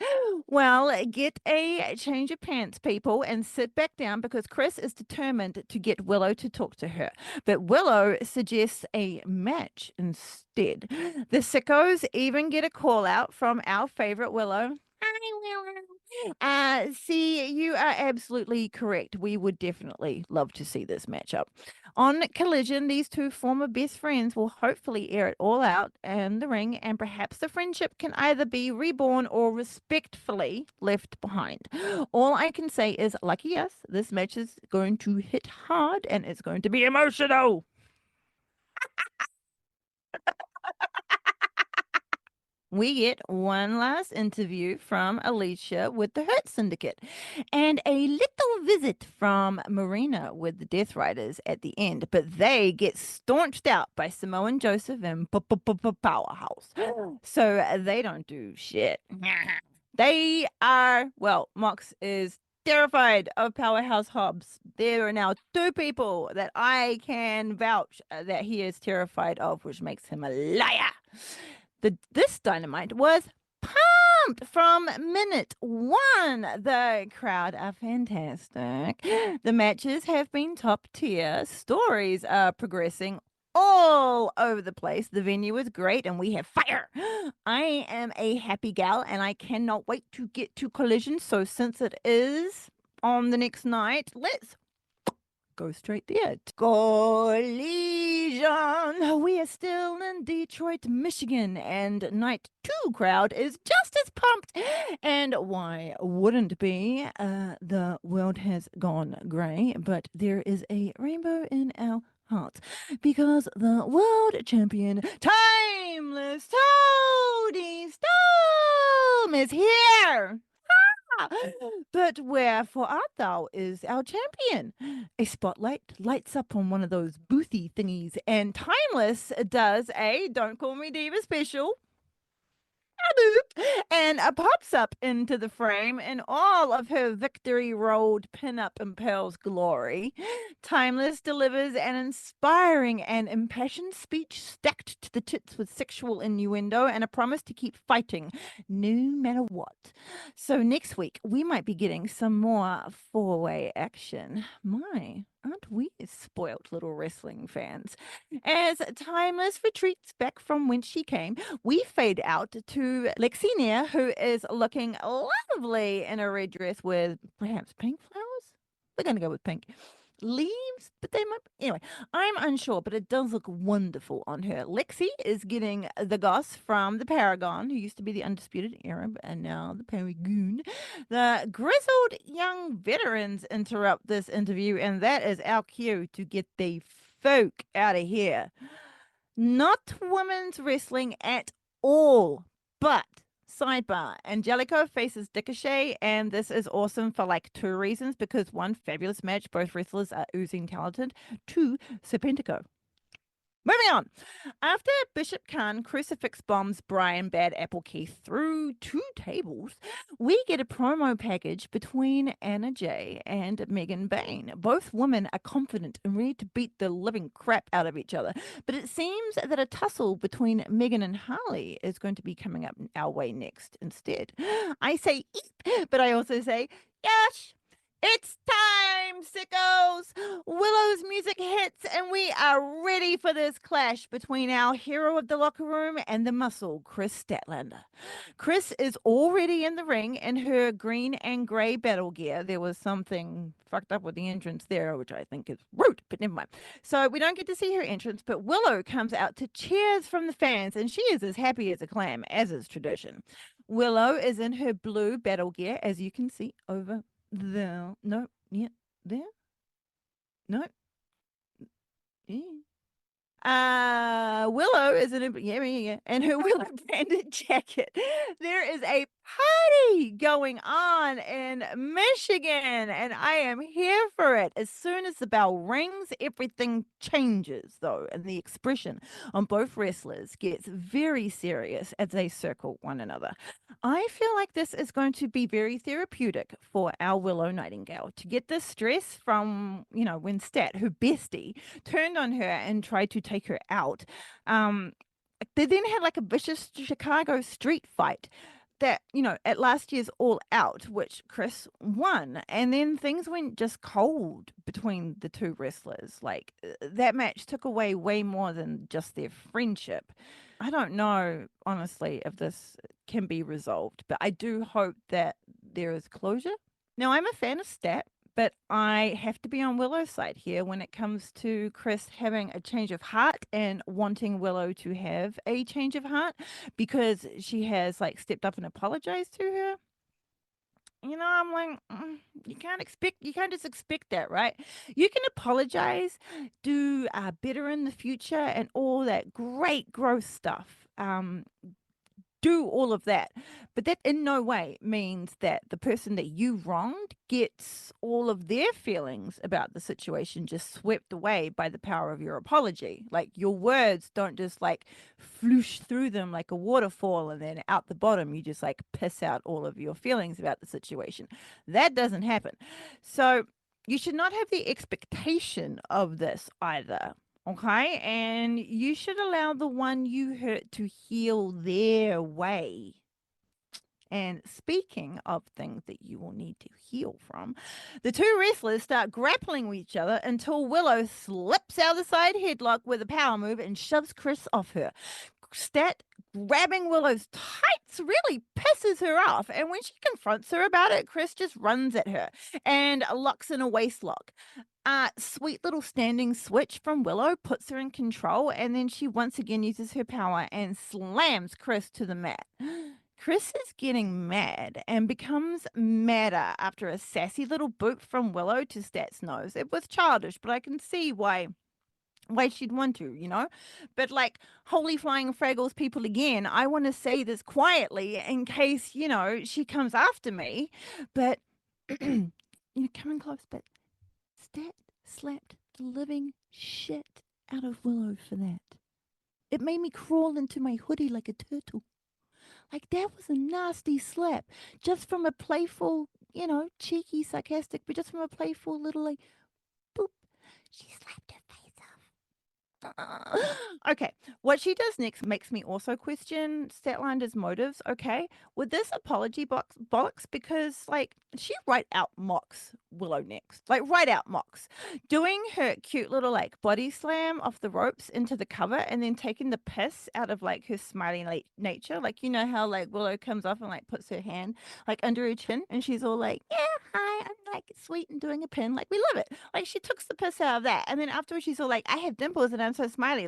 Well, get a change of pants, people, and sit back down because Chris is determined to get Willow to talk to her. But Willow suggests a match instead. The sickos even get a call out from our favorite Willow. Hi, Willow. See, you are absolutely correct. We would definitely love to see this matchup. On Collision, these two former best friends will hopefully air it all out in the ring, and perhaps the friendship can either be reborn or respectfully left behind. All I can say is, lucky us, this match is going to hit hard and it's going to be emotional. We get one last interview from Alicia with the Hurt Syndicate and a little visit from Marina with the Death Riders at the end, but they get staunched out by Samoan Joseph and Powerhouse. So they don't do shit. They are, well, Mox is terrified of Powerhouse Hobbs. There are now two people that I can vouch that he is terrified of, which makes him a liar. This Dynamite was pumped from minute one. The crowd are fantastic. The matches have been top tier. Stories are progressing all over the place. The venue is great and we have fire. I am a happy gal and I cannot wait to get to Collision. So since it is on the next night, let's go straight there. Collision. We are still in Detroit, Michigan, and night 2 crowd is just as pumped. And why wouldn't be? The world has gone grey, but there is a rainbow in our hearts because the world champion, Timeless Toady Storm, is here. But wherefore art thou is our champion? A spotlight lights up on one of those boothy thingies, and Timeless does a Don't Call Me Diva special. And pops up into the frame in all of her victory road pinup and pearls glory. Timeless delivers an inspiring and impassioned speech stacked to the tits with sexual innuendo and a promise to keep fighting no matter what. So next week we might be getting some more four-way action. My, aren't we spoilt little wrestling fans? As Timeless retreats back from whence she came, we fade out to Lexinia, who is looking lovely in a red dress with perhaps pink flowers. We're going to go with pink. Leaves, but they might. Anyway, I'm unsure, but it does look wonderful on her. Lexi is getting the goss from the Paragon, who used to be the Undisputed Arab and now the Paragoon. The grizzled young veterans interrupt this interview, and that is our cue to get the folk out of here. Not women's wrestling at all, but sidebar, Angelico faces Ricochet, and this is awesome for like two reasons, because one, fabulous match, both wrestlers are oozing talented. Two, Serpentico. Moving on. After Bishop Khan crucifix bombs Brian Bad Apple Keith through 2 tables, we get a promo package between Anna Jay and Megan Bain. Both women are confident and ready to beat the living crap out of each other. But it seems that a tussle between Megan and Harley is going to be coming up our way next instead. I say eep, but I also say, Yash, It's time, sickos! Willow's music hits, and we are ready for this clash between our hero of the locker room and the muscle, Chris Statlander. Chris is already in the ring in her green and grey battle gear. There was something fucked up with the entrance there, which I think is rude, but never mind. So we don't get to see her entrance, but Willow comes out to cheers from the fans, and she is as happy as a clam, as is tradition. Willow is in her blue battle gear, as you can see over there. No, yeah, there. No. Yeah. Willow is in a and her Willow branded jacket. There is a party going on in Michigan, and I am here for it. As soon as the bell rings, everything changes, though, and the expression on both wrestlers gets very serious as they circle one another. I feel like this is going to be very therapeutic for our Willow Nightingale to get this stress from, when Stat, her bestie, turned on her and tried to take her out. They then had like a vicious Chicago street fight that, at last year's All Out, which Chris won. And then things went just cold between the two wrestlers. Like that match took away way more than just their friendship. I don't know, honestly, if this can be resolved, but I do hope that there is closure. Now, I'm a fan of Stat, but I have to be on Willow's side here when it comes to Chris having a change of heart and wanting Willow to have a change of heart because she has stepped up and apologized to her. I'm like, you can't just expect that, right? You can apologize, do better in the future and all that great growth stuff. Do all of that. But that in no way means that the person that you wronged gets all of their feelings about the situation just swept away by the power of your apology. Like your words don't just floosh through them like a waterfall and then out the bottom you just piss out all of your feelings about the situation. That doesn't happen. So you should not have the expectation of this either. Okay, and you should allow the one you hurt to heal their way. And speaking of things that you will need to heal from, the two wrestlers start grappling with each other until Willow slips out of the side headlock with a power move and shoves Chris off her. Stat grabbing Willow's tights really pisses her off, and when she confronts her about it, Chris just runs at her and locks in a waist lock. Sweet little standing switch from Willow puts her in control, and then she once again uses her power and slams Chris to the mat. Chris is getting mad and becomes madder after a sassy little boot from Willow to Stat's nose. It was childish, but I can see why she'd want to, but holy flying fraggles people again, I want to say this quietly in case, she comes after me, but coming close, but Stat slapped the living shit out of Willow for that. It made me crawl into my hoodie like a turtle. That was a nasty slap. Just from a playful, cheeky, sarcastic, but just from a playful little boop. She slapped her face off. Okay, what she does next makes me also question Statlander's motives, okay? With this apology bollocks, because, she right out mocks Willow next. Right out mocks. Doing her cute little, body slam off the ropes into the cover and then taking the piss out of, her smiley nature. How, Willow comes off and, puts her hand, under her chin and she's all yeah, hi, I'm, sweet and doing a pin. We love it. She took the piss out of that. And then afterwards she's all I have dimples and I'm so smiley.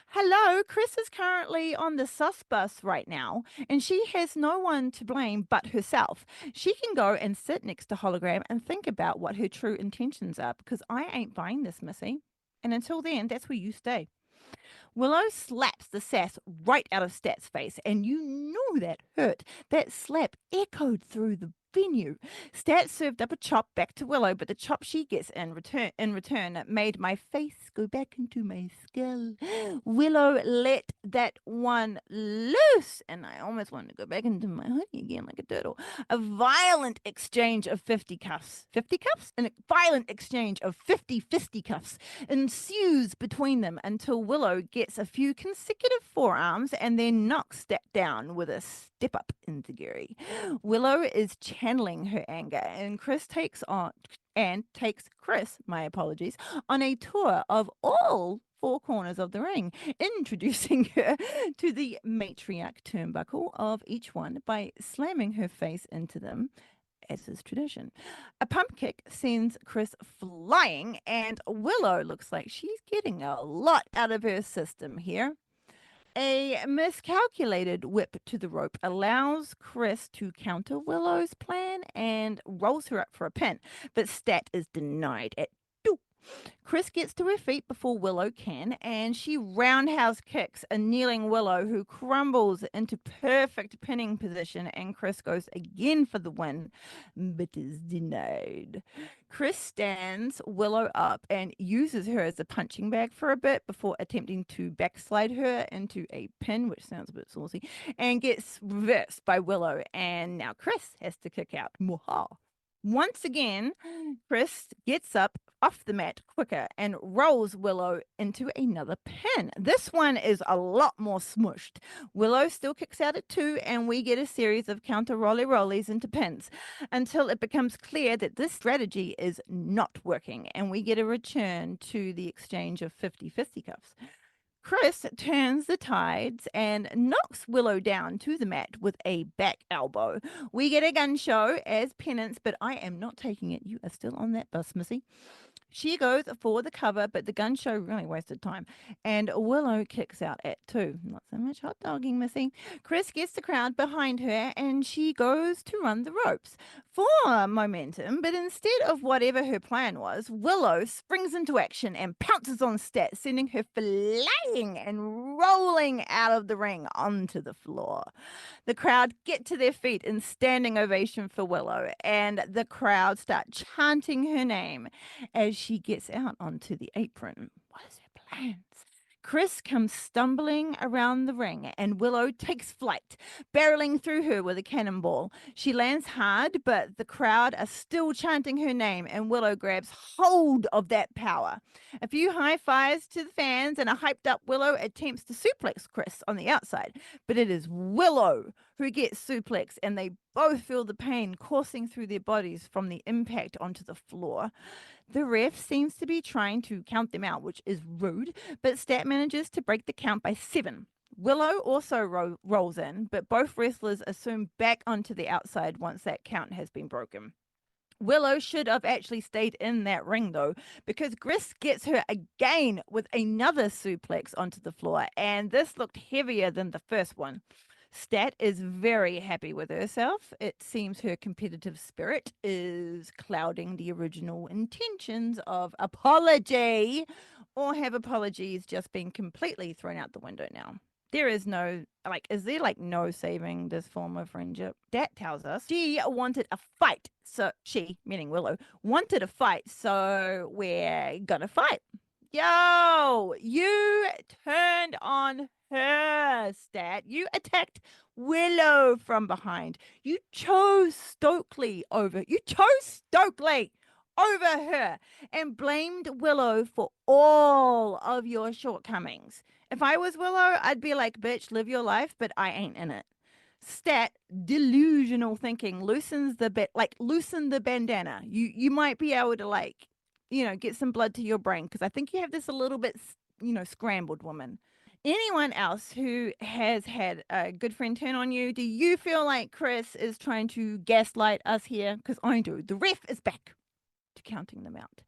Hello, Chris is currently on the sus bus right now and she has no one to blame but herself. She can go and sit next to Hologram and think about what her true intentions are, because I ain't buying this, Missy. And until then, that's where you stay. Willow slaps the sass right out of Stat's face, and you know that hurt. That slap echoed through the venue. Stat served up a chop back to Willow, but the chop she gets in return made my face go back into my skull. Willow let that one loose, and I almost wanted to go back into my hoodie again like a turtle. A violent exchange of 50 cuffs. 50 cuffs? A violent exchange of 50 fisticuffs ensues between them until Willow gets a few consecutive forearms and then knocks Stat down with a step up into Gary. Willow is handling her anger, and takes Chris, my apologies, on a tour of all four corners of the ring, introducing her to the matriarch turnbuckle of each one by slamming her face into them, as is tradition. A pump kick sends Chris flying, and Willow looks like she's getting a lot out of her system here. A miscalculated whip to the rope allows Chris to counter Willow's plan and rolls her up for a pin, but Stat is denied at 2. Chris gets to her feet before Willow can, and she roundhouse kicks a kneeling Willow, who crumbles into perfect pinning position, and Chris goes again for the win, but is denied. Chris stands Willow up and uses her as a punching bag for a bit before attempting to backslide her into a pin, which sounds a bit saucy, and gets reversed by Willow, and now Chris has to kick out. Mwaha. Once again, Chris gets up off the mat quicker and rolls Willow into another pin. This one is a lot more smushed. Willow still kicks out at 2, and we get a series of counter rollies into pins until it becomes clear that this strategy is not working, and we get a return to the exchange of 50 fisticuffs. Chris turns the tides and knocks Willow down to the mat with a back elbow. We get a gun show as penance, but I am not taking it. You are still on that bus, Missy. She goes for the cover, but the gun show really wasted time. And Willow kicks out at 2. Not so much hot dogging, Missy. Chris gets the crowd behind her, and she goes to run the ropes for momentum. But instead of whatever her plan was, Willow springs into action and pounces on Stat, sending her flying and rolling out of the ring onto the floor. The crowd get to their feet in standing ovation for Willow, and the crowd start chanting her name as she gets out onto the apron. What is her plans? Chris comes stumbling around the ring, and Willow takes flight, barreling through her with a cannonball. She lands hard, but the crowd are still chanting her name, and Willow grabs hold of that power. A few high fives to the fans, and a hyped up Willow attempts to suplex Chris on the outside, but it is Willow who gets suplexed, and they both feel the pain coursing through their bodies from the impact onto the floor. The ref seems to be trying to count them out, which is rude, but Stat manages to break the count by 7. Willow also rolls in, but both wrestlers assume back onto the outside once that count has been broken. Willow should have actually stayed in that ring, though, because Chris gets her again with another suplex onto the floor, and this looked heavier than the first one. Stat is very happy with herself. It seems her competitive spirit is clouding the original intentions of apology, or have apologies just been completely thrown out the window now? There is no, is there no saving this form of friendship? Stat tells us she wanted a fight. So she, meaning Willow, wanted a fight. So we're gonna fight. Yo, you turned on her, Stat. You attacked Willow from behind. You chose Stokely over her and blamed Willow for all of your shortcomings. If I was Willow, I'd be like, bitch, live your life, but I ain't in it. Stat, delusional thinking, loosen the bandana. You might be able to get some blood to your brain, because I think you have this a little bit, scrambled, woman. Anyone else who has had a good friend turn on you, do you feel like Chris is trying to gaslight us here? Because I do. The ref is back to counting them out.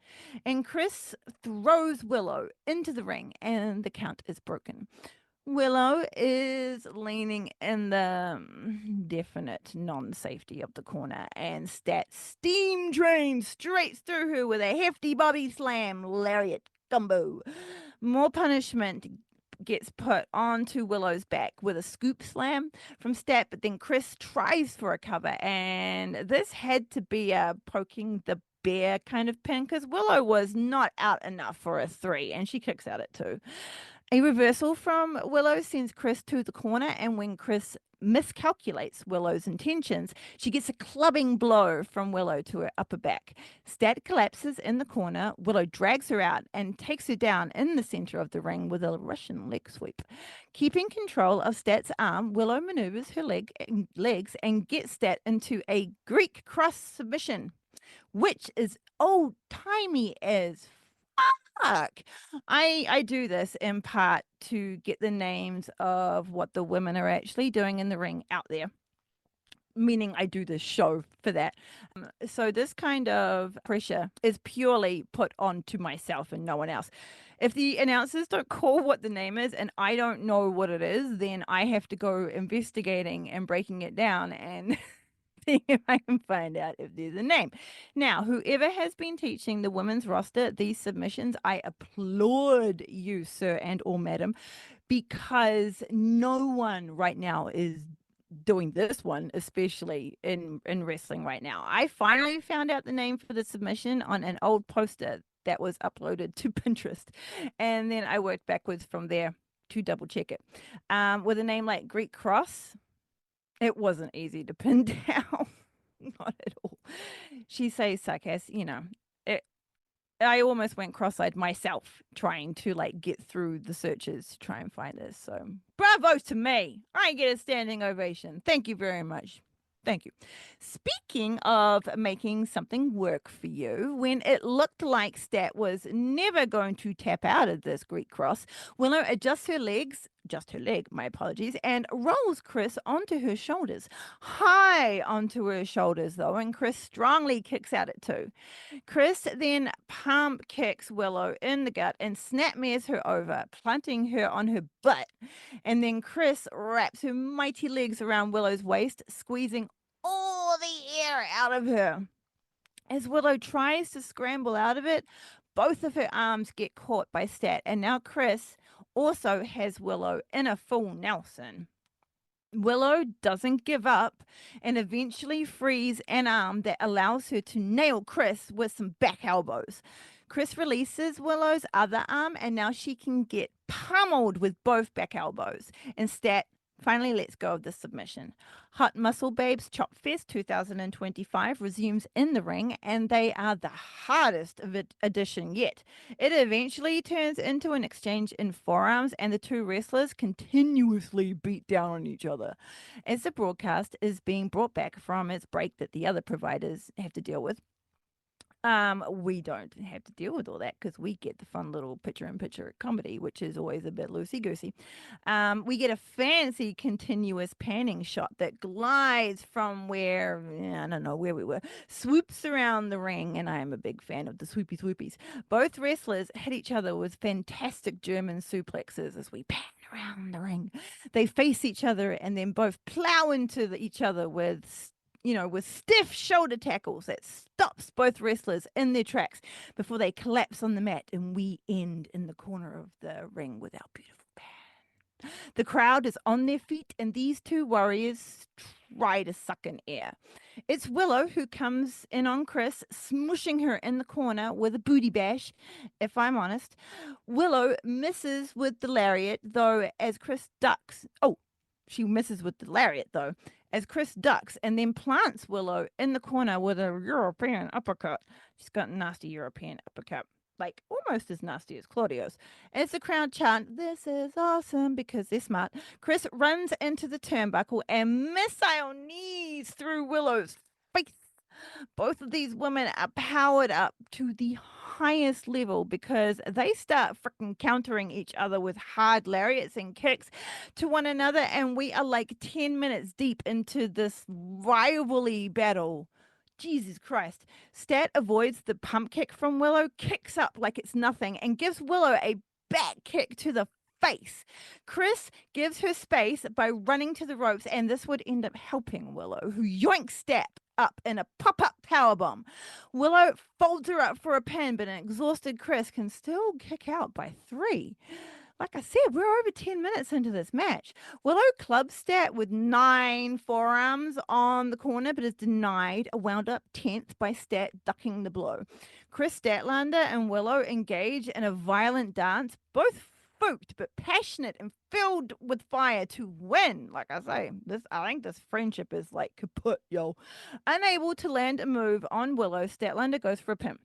And Chris throws Willow into the ring, and the count is broken. Willow is leaning in the definite non-safety of the corner, and Stat steam trains straight through her with a hefty body slam lariat combo. More punishment gets put onto Willow's back with a scoop slam from Stat, but then Chris tries for a cover, and this had to be a poking the bear kind of pin, because Willow was not out enough for a 3, and she kicks out at 2. A reversal from Willow sends Chris to the corner, and when Chris miscalculates Willow's intentions, she gets a clubbing blow from Willow to her upper back. Stat collapses in the corner. Willow drags her out and takes her down in the center of the ring with a Russian leg sweep. Keeping control of Stat's arm, Willow maneuvers her legs and gets Stat into a Greek cross submission, which is old-timey as fuck. I do this in part to get the names of what the women are actually doing in the ring out there. Meaning I do this show for that. So this kind of pressure is purely put onto myself and no one else. If the announcers don't call what the name is and I don't know what it is, then I have to go investigating and breaking it down and see if I can find out if there's a name. Now, whoever has been teaching the women's roster these submissions, I applaud you, sir and or madam, because no one right now is doing this one, especially in wrestling right now. I finally found out the name for the submission on an old poster that was uploaded to Pinterest, and then I worked backwards from there to double check it. With a name like Greek Cross, it wasn't easy to pin down. Not at all. She says sarcastic, I almost went cross-eyed myself trying to get through the searches to try and find this. So bravo to me. I get a standing ovation. Thank you very much. Thank you. Speaking of making something work for you, when it looked like Stat was never going to tap out of this Greek cross, Willow adjusts her legs, just her leg, my apologies, and rolls Chris onto her shoulders. High onto her shoulders, though, and Chris strongly kicks out at 2. Chris then pump kicks Willow in the gut and snapmares her over, planting her on her butt. And then Chris wraps her mighty legs around Willow's waist, squeezing all the air out of her. As Willow tries to scramble out of it, both of her arms get caught by Stat, and now Chris also has Willow in a full Nelson. Willow doesn't give up and eventually frees an arm that allows her to nail Chris with some back elbows. Chris releases Willow's other arm, and now she can get pummeled with both back elbows. And Stat finally lets go of the submission. Hot Muscle Babes Chop Fest 2025 resumes in the ring, and they are the hardest edition yet. It eventually turns into an exchange in forearms, and the two wrestlers continuously beat down on each other. As the broadcast is being brought back from its break that the other providers have to deal with, we don't have to deal with all that because we get the fun little picture-in-picture comedy, which is always a bit loosey-goosey. We get a fancy continuous panning shot that glides from where, I don't know where we were, swoops around the ring, and I am a big fan of the swoopy swoopies. Both wrestlers hit each other with fantastic German suplexes as we pan around the ring. They face each other and then both plow into each other with stiff shoulder tackles that stops both wrestlers in their tracks before they collapse on the mat, and we end in the corner of the ring with our beautiful band. The crowd is on their feet, and these two warriors try to suck in air. It's Willow who comes in on Chris, smushing her in the corner with a booty bash, if I'm honest. Willow misses with the lariat, though, as Chris ducks. Oh, she misses with the lariat, though, as Chris ducks and then plants Willow in the corner with a European uppercut. She's got a nasty European uppercut, like almost as nasty as Claudio's. As the crowd chant, "This is awesome," because they're smart, Chris runs into the turnbuckle and missile knees through Willow's face. Both of these women are powered up to the highest level because they start freaking countering each other with hard lariats and kicks to one another, and we are like 10 minutes deep into this rivalry battle. Jesus Christ. Stat avoids the pump kick from Willow, kicks up like it's nothing, and gives Willow a back kick to the face. Chris gives her space by running to the ropes, and this would end up helping Willow, who yoinks Stat up in a pop-up powerbomb. Willow folds her up for a pin, but an exhausted Chris can still kick out by 3. Like I said, we're over 10 minutes into this match. Willow clubs Stat with 9 forearms on the corner, but is denied a wound-up 10th by Stat ducking the blow. Chris Statlander and Willow engage in a violent dance, both spooked but passionate and filled with fire to win. Like I say, I think this friendship is like kaput, yo. Unable to land a move on Willow, Statlander goes for a pin.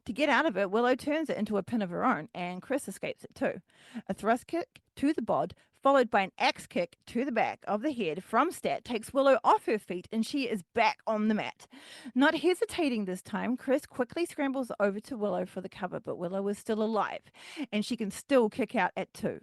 To get out of it, Willow turns it into a pin of her own, and Chris escapes it too. A thrust kick to the bod, followed by an axe kick to the back of the head from Stat, takes Willow off her feet, and she is back on the mat. Not hesitating this time, Chris quickly scrambles over to Willow for the cover, but Willow is still alive, and she can still kick out at 2.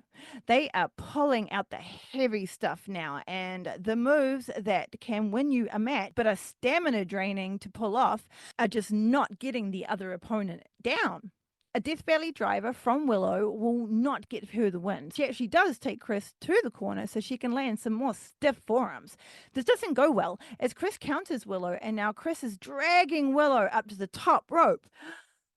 They are pulling out the heavy stuff now, and the moves that can win you a match but are stamina draining to pull off are just not getting the other opponent down. A Death Valley driver from Willow will not get her the win. She actually does take Chris to the corner so she can land some more stiff forearms. This doesn't go well as Chris counters Willow, and now Chris is dragging Willow up to the top rope.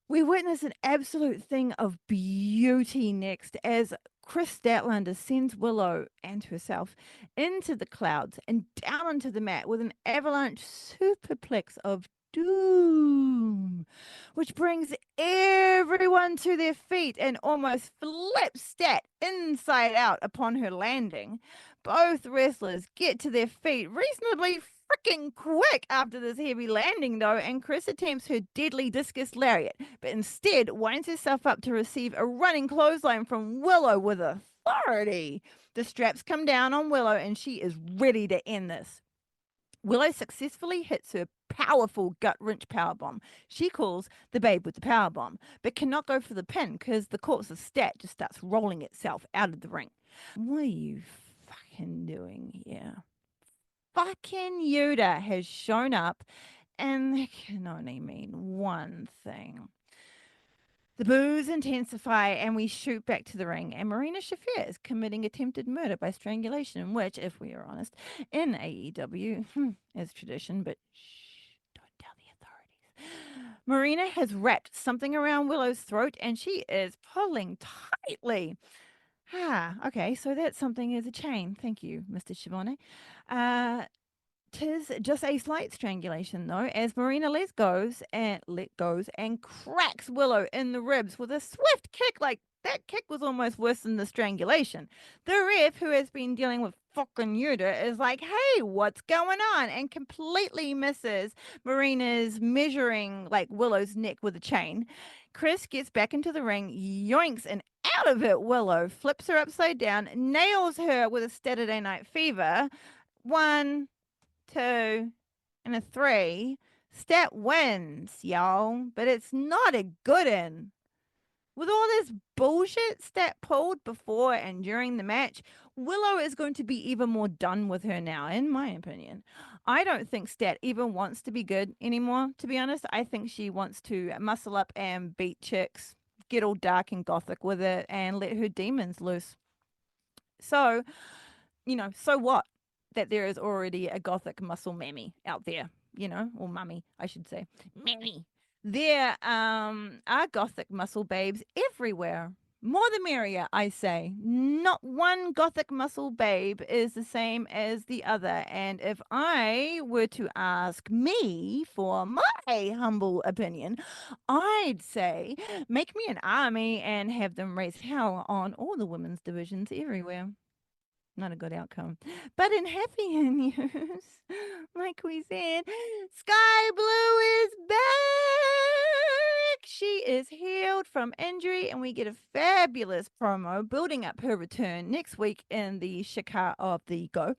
We witness an absolute thing of beauty next as Chris Statlander sends Willow and herself into the clouds and down onto the mat with an avalanche superplex of doom, which brings everyone to their feet and almost flips Stat inside out upon her landing. Both wrestlers get to their feet reasonably freaking quick after this heavy landing, though, and Chris attempts her deadly discus lariat, but instead winds herself up to receive a running clothesline from Willow with authority. The straps come down on Willow, and she is ready to end this. Willow successfully hits her powerful gut wrench powerbomb. She calls the babe with the powerbomb, but cannot go for the pin because the corpse of Stat just starts rolling itself out of the ring. What are you fucking doing here? Fucking Yuta has shown up, and that can only mean one thing. The boos intensify, and we shoot back to the ring, and Marina Shafir is committing attempted murder by strangulation, which, if we are honest, in AEW is tradition, but shh, don't tell the authorities. Marina has wrapped something around Willow's throat, and she is pulling tightly. Okay, so that something is a chain. Thank you, Mr. Shivone. Tis just a slight strangulation, though, as Marina let goes and cracks Willow in the ribs with a swift kick. Like, that kick was almost worse than the strangulation. The ref, who has been dealing with fucking Yuta, is like, hey, what's going on? And completely misses Marina's measuring, like, Willow's neck with a chain. Chris gets back into the ring, yoinks and out of it Willow, flips her upside down, nails her with a Saturday Night Fever. 1, 2, and a 3. Stat wins, y'all, but it's not a good one. With all this bullshit Stat pulled before and during the match, Willow is going to be even more done with her now, in my opinion. I don't think Stat even wants to be good anymore, to be honest. I think she wants to muscle up and beat chicks, get all dark and gothic with it, and let her demons loose. So, so what? That there is already a gothic muscle mammy out there, or mummy, I should say. Mammy. There are gothic muscle babes everywhere. More the merrier, I say. Not one gothic muscle babe is the same as the other. And if I were to ask me for my humble opinion, I'd say make me an army and have them raise hell on all the women's divisions everywhere. Not a good outcome. But in happier news, like we said, Skye Blue is back. She is healed from injury, and we get a fabulous promo building up her return next week in the Shikar of the Go.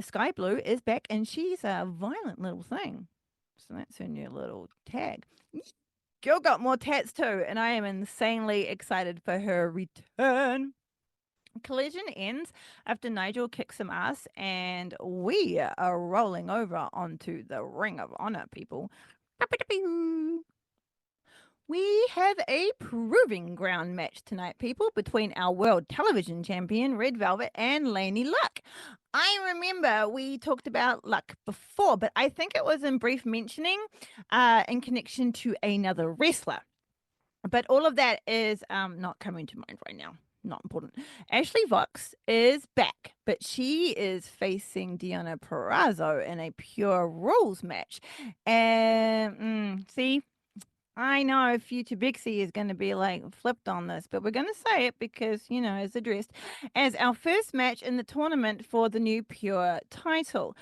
Skye Blue is back, and she's a violent little thing. So that's her new little tag. Girl got more tats too, and I am insanely excited for her return. Collision ends after Nigel kicks some ass, and we are rolling over onto the Ring of Honor, people. We have a proving ground match tonight, people, between our world television champion, Red Velvet, and Lainey Luck. I remember we talked about Luck before, but I think it was in brief mentioning in connection to another wrestler. But all of that is not coming to mind right now. Not important. Ashley Vox is back, but she is facing Deonna Purrazzo in a pure rules match. And see, I know future Bixie is going to be like flipped on this, but we're going to say it because, it's addressed as our first match in the tournament for the new Pure title.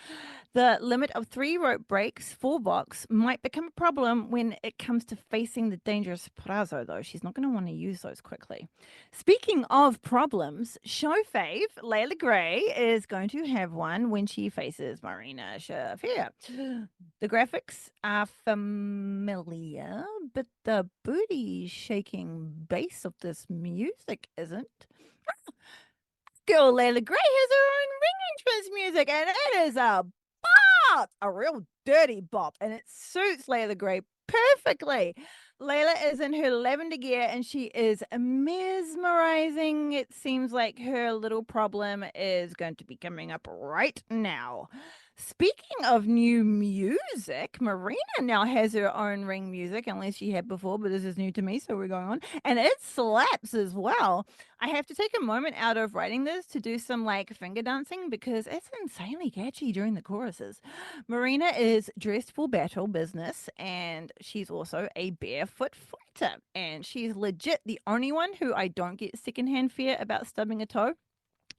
The limit of 3 rope breaks for Vox might become a problem when it comes to facing the dangerous Prazo, though. She's not going to want to use those quickly. Speaking of problems, show fave Layla Gray is going to have one when she faces Marina Shafir. The graphics are familiar, but the booty shaking bass of this music isn't. Girl Layla Gray has her own ring entrance music, and it is a real dirty bop, and it suits Layla Gray perfectly. Layla is in her lavender gear and she is mesmerizing. It seems like her little problem is going to be coming up right now. Speaking of new music, Marina now has her own ring music, unless she had before, but this is new to me, so we're going on. And it slaps as well. I have to take a moment out of writing this to do some like finger dancing because it's insanely catchy during the choruses. Marina is dressed for battle business and she's also a barefoot fighter. And she's legit the only one who I don't get secondhand fear about stubbing a toe,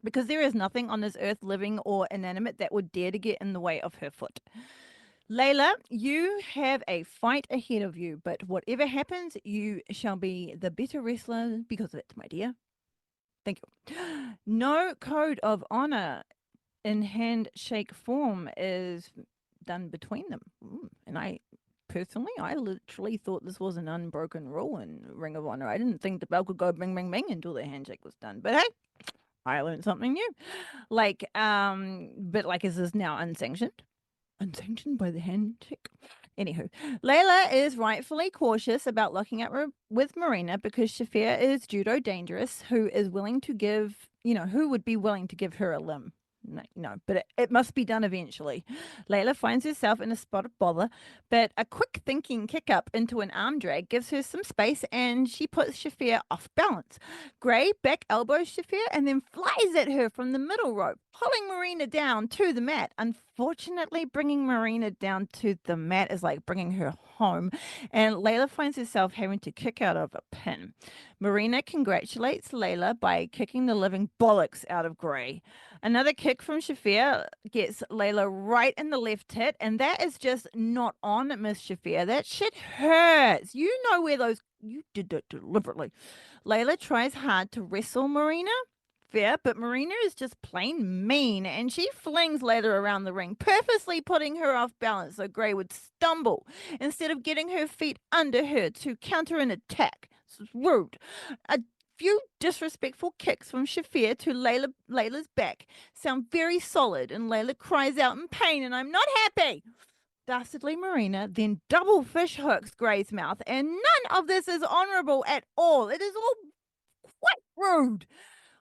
because there is nothing on this earth, living or inanimate, that would dare to get in the way of her foot. Layla, you have a fight ahead of you, but whatever happens, you shall be the better wrestler because of it, my dear. Thank you. No code of honor in handshake form is done between them. And I literally thought this was an unbroken rule in Ring of Honor. I didn't think the bell could go bing, bing, bing until the handshake was done. But hey, I learned something new. Is this now unsanctioned? Unsanctioned by the handshake? Anywho, Layla is rightfully cautious about locking up with Marina because Shafir is judo dangerous, who is willing to give, who would be willing to give her a limb. No, but it must be done eventually. Layla finds herself in a spot of bother, but a quick thinking kick up into an arm drag gives her some space and she puts Shafir off balance. Gray back elbows Shafir and then flies at her from the middle rope, pulling Marina down to the mat. Unfortunately, bringing Marina down to the mat is like bringing her home, and Layla finds herself having to kick out of a pin. Marina congratulates Layla by kicking the living bollocks out of Gray. Another kick from Shafir gets Layla right in the left tit, and that is just not on, Miss Shafir. That shit hurts. You know where those... You did that deliberately. Layla tries hard to wrestle Marina. Fair, but Marina is just plain mean, and she flings Layla around the ring, purposely putting her off balance so Gray would stumble instead of getting her feet under her to counter an attack. This is rude. A few disrespectful kicks from Shafir to Layla's back sound very solid, and Layla cries out in pain, and I'm not happy. Dastardly Marina then double fish hooks Gray's mouth, and none of this is honorable at all. It is all quite rude.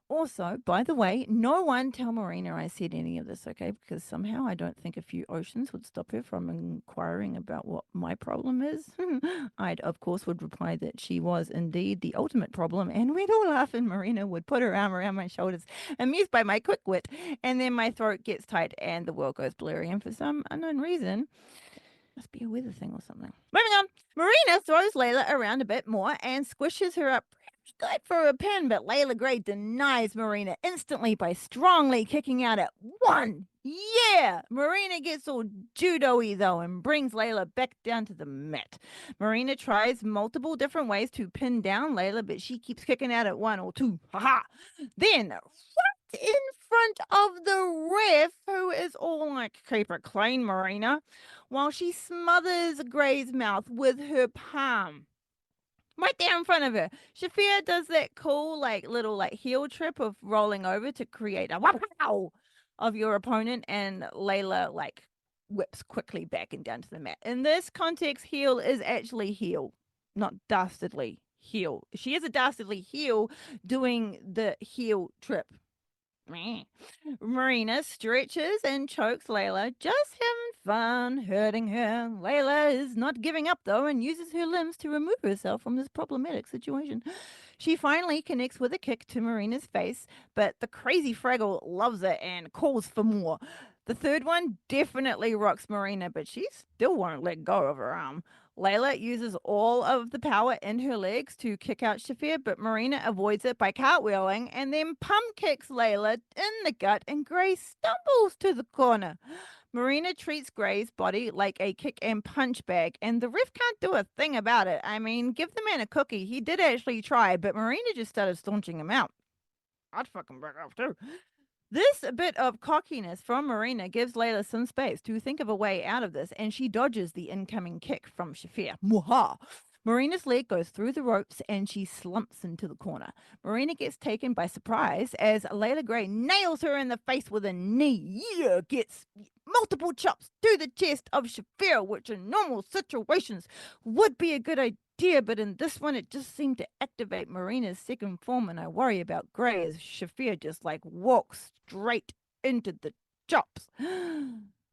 Also, by the way, no one tell Marina I said any of this, okay? Because somehow I don't think a few oceans would stop her from inquiring about what my problem is. I'd, of course, would reply that she was indeed the ultimate problem, and we'd all laugh, and Marina would put her arm around my shoulders, amused by my quick wit, and then my throat gets tight and the world goes blurry, and for some unknown reason... Must be a weather thing or something. Moving on. Marina throws Layla around a bit more and squishes her up good for a pin, but Layla Gray denies Marina instantly by strongly kicking out at 1. Yeah! Marina gets all judo-y though and brings Layla back down to the mat. Marina tries multiple different ways to pin down Layla, but she keeps kicking out at 1 or 2. Haha! Then, right in front of the ref, who is all like, keep it clean, Marina, while she smothers Gray's mouth with her palm. Right there in front of her. Shafir does that cool, little heel trip of rolling over to create a wow of your opponent, and Layla, whips quickly back and down to the mat. In this context, heel is actually heel, not dastardly heel. She is a dastardly heel doing the heel trip. Marina stretches and chokes Layla, just having fun hurting her. Layla is not giving up though and uses her limbs to remove herself from this problematic situation. She finally connects with a kick to Marina's face, but the crazy Fraggle loves it and calls for more. The third one definitely rocks Marina, but she still won't let go of her arm. Layla uses all of the power in her legs to kick out Shafir, but Marina avoids it by cartwheeling and then pump kicks Layla in the gut, and Gray stumbles to the corner. Marina treats Gray's body like a kick and punch bag, and the ref can't do a thing about it. I mean, give the man a cookie. He did actually try, but Marina just started staunching him out. I'd fucking break off too. This bit of cockiness from Marina gives Layla some space to think of a way out of this, and she dodges the incoming kick from Shafir. Mwaha! Marina's leg goes through the ropes and she slumps into the corner. Marina gets taken by surprise as Layla Gray nails her in the face with a knee. Yeah, gets multiple chops to the chest of Shafir, which in normal situations would be a good idea, but in this one it just seemed to activate Marina's second form, and I worry about Gray as Shafir just like walks straight into the chops.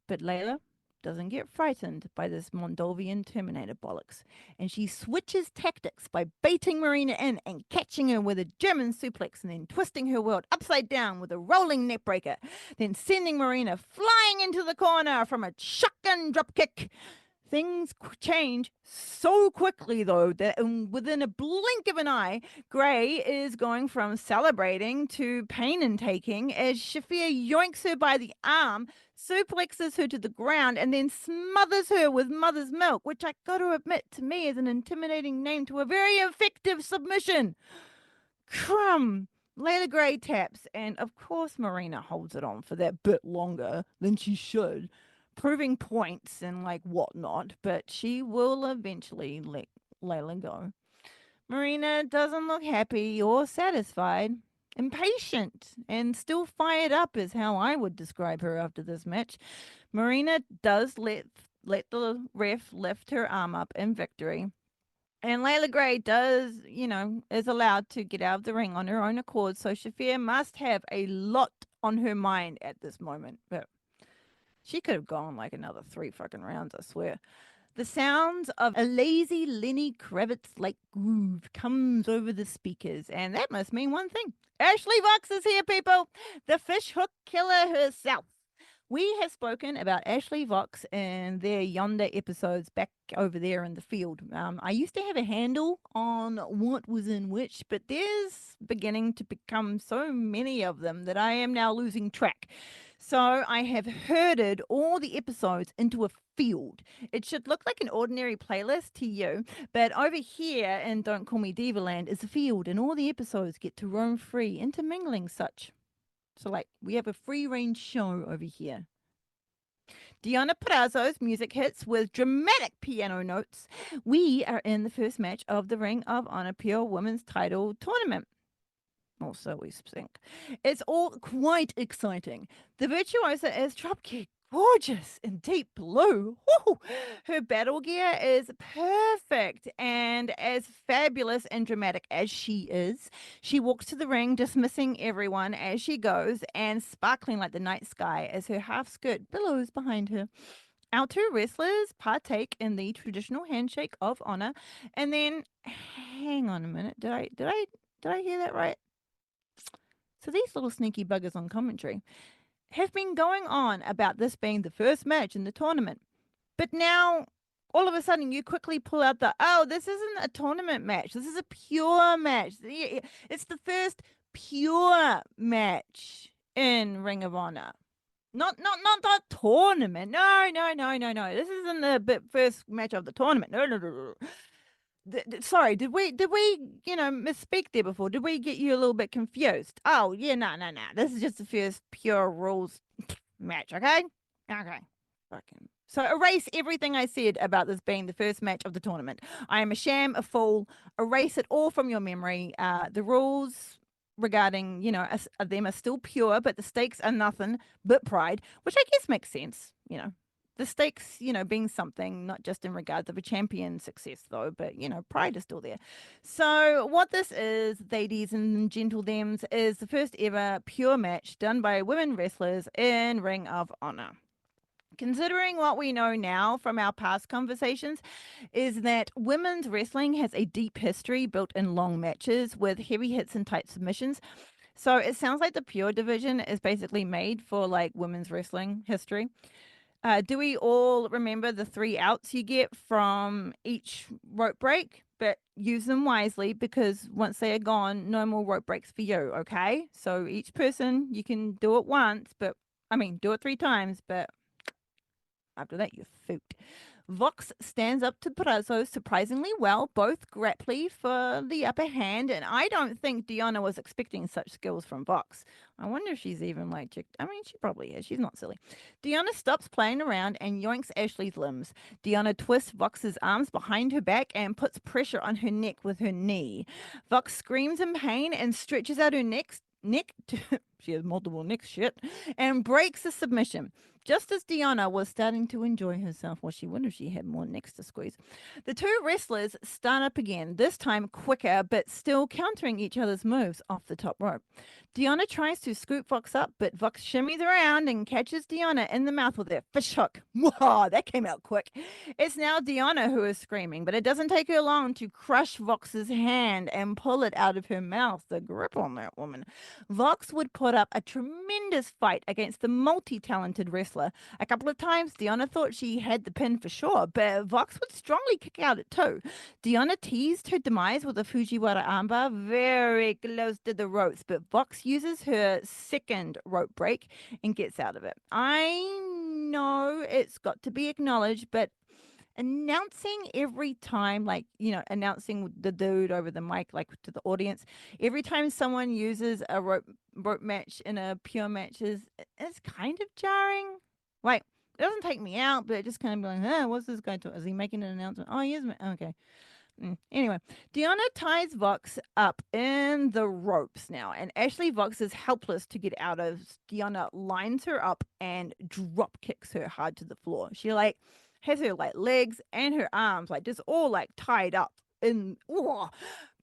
But Layla doesn't get frightened by this Moldovan Terminator bollocks, and she switches tactics by baiting Marina in and catching her with a German suplex, and then twisting her world upside down with a rolling neckbreaker, then sending Marina flying into the corner from a shotgun dropkick. Things change so quickly, though, that within a blink of an eye, Gray is going from celebrating to pain and taking as Shafir yoinks her by the arm, suplexes her to the ground, and then smothers her with mother's milk, which I got to admit to me is an intimidating name to a very effective submission. Crumb! Layla Gray taps, and of course Marina holds it on for that bit longer than she should, proving points and like whatnot, but she will eventually let Layla go. Marina doesn't look happy or satisfied. Impatient and still fired up is how I would describe her after this match. Marina does let the ref lift her arm up in victory. And Layla Gray does, is allowed to get out of the ring on her own accord. So Shafir must have a lot on her mind at this moment. But she could have gone like another 3 fucking rounds, I swear. The sounds of a lazy Lenny Kravitz-like groove comes over the speakers, and that must mean one thing. Ashley Vox is here, people. The fish hook killer herself. We have spoken about Ashley Vox and their Yonder episodes back over there in the field. I used to have a handle on what was in which, but there's beginning to become so many of them that I am now losing track. So I have herded all the episodes into a field. It should look like an ordinary playlist to you, but over here in Don't Call Me Diva Land is a field, and all the episodes get to roam free, intermingling such. So, like, we have a free-range show over here. Diana Perazzo's music hits with dramatic piano notes. We are in the first match of the Ring of Honor Pure Women's Title Tournament. Or so we think. It's all quite exciting. The virtuosa is dropkick gorgeous in deep blue. Woo! Her battle gear is perfect, and as fabulous and dramatic as she is, she walks to the ring dismissing everyone as she goes and sparkling like the night sky as her half skirt billows behind her. Our 2 wrestlers partake in the traditional handshake of honor, and then hang on a minute, did I hear that right? So these little sneaky buggers on commentary have been going on about this being the first match in the tournament. But now, all of a sudden, you quickly pull out this isn't a tournament match. This is a pure match. It's the first pure match in Ring of Honor. Not the tournament. No. This isn't the first match of the tournament. No. Sorry, did we misspeak there before? Did we get you a little bit confused? Oh yeah, no. This is just the first pure rules match, okay? Fucking. So erase everything I said about this being the first match of the tournament. I am a sham, a fool. Erase it all from your memory. The rules regarding them are still pure, but the stakes are nothing but pride, which I guess makes sense. The stakes, being something, not just in regards of a champion success, though, but, pride is still there. So what this is, ladies and gentlethems, is the first ever pure match done by women wrestlers in Ring of Honor. Considering what we know now from our past conversations is that women's wrestling has a deep history built in long matches with heavy hits and tight submissions. So it sounds like the pure division is basically made for, like, women's wrestling history. Do we all remember the 3 outs you get from each rope break? But use them wisely, because once they are gone, no more rope breaks for you, okay? So each person, you can do it once, but do it 3 times, but after that, you're foot. Vox stands up to Prazzo surprisingly well, both grappling for the upper hand, and I don't think Deanna was expecting such skills from Vox. I wonder if she's even like checked. She probably is. She's not silly. Deanna stops playing around and yoinks Ashley's limbs. Deanna twists Vox's arms behind her back and puts pressure on her neck with her knee. Vox screams in pain and stretches out her neck to, she has multiple necks, shit, and breaks the submission. Just as Deanna was starting to enjoy herself, well, she wondered if she had more necks to squeeze. The 2 wrestlers start up again, this time quicker, but still countering each other's moves off the top rope. Deanna tries to scoop Vox up, but Vox shimmies around and catches Deanna in the mouth with her fish hook. Wow, that came out quick. It's now Deanna who is screaming, but it doesn't take her long to crush Vox's hand and pull it out of her mouth. The grip on that woman. Vox would put up a tremendous fight against the multi-talented wrestler. A couple of times, Deanna thought she had the pin for sure, but Vox would strongly kick out at 2. Deanna teased her demise with a Fujiwara armbar very close to the ropes, but Vox uses her second rope break and gets out of it. I know it's got to be acknowledged, but announcing every time, announcing the dude over the mic, like to the audience, every time someone uses a rope match in a pure match is kind of jarring. Like, it doesn't take me out, but it just kind of be like, what's this guy doing? Is he making an announcement? Oh, he is. Okay. Anyway, Deanna ties Vox up in the ropes now, and Ashley Vox is helpless to get out of. Deanna lines her up and drop kicks her hard to the floor. She has her legs and her arms just all tied up. In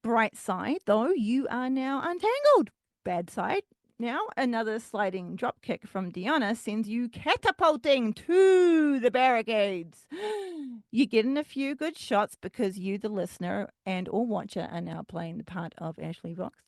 bright side though, you are now untangled. Bad side. Now, another sliding drop kick from Deanna sends you catapulting to the barricades. You're getting a few good shots because you, the listener and or watcher, are now playing the part of Ashley Vox,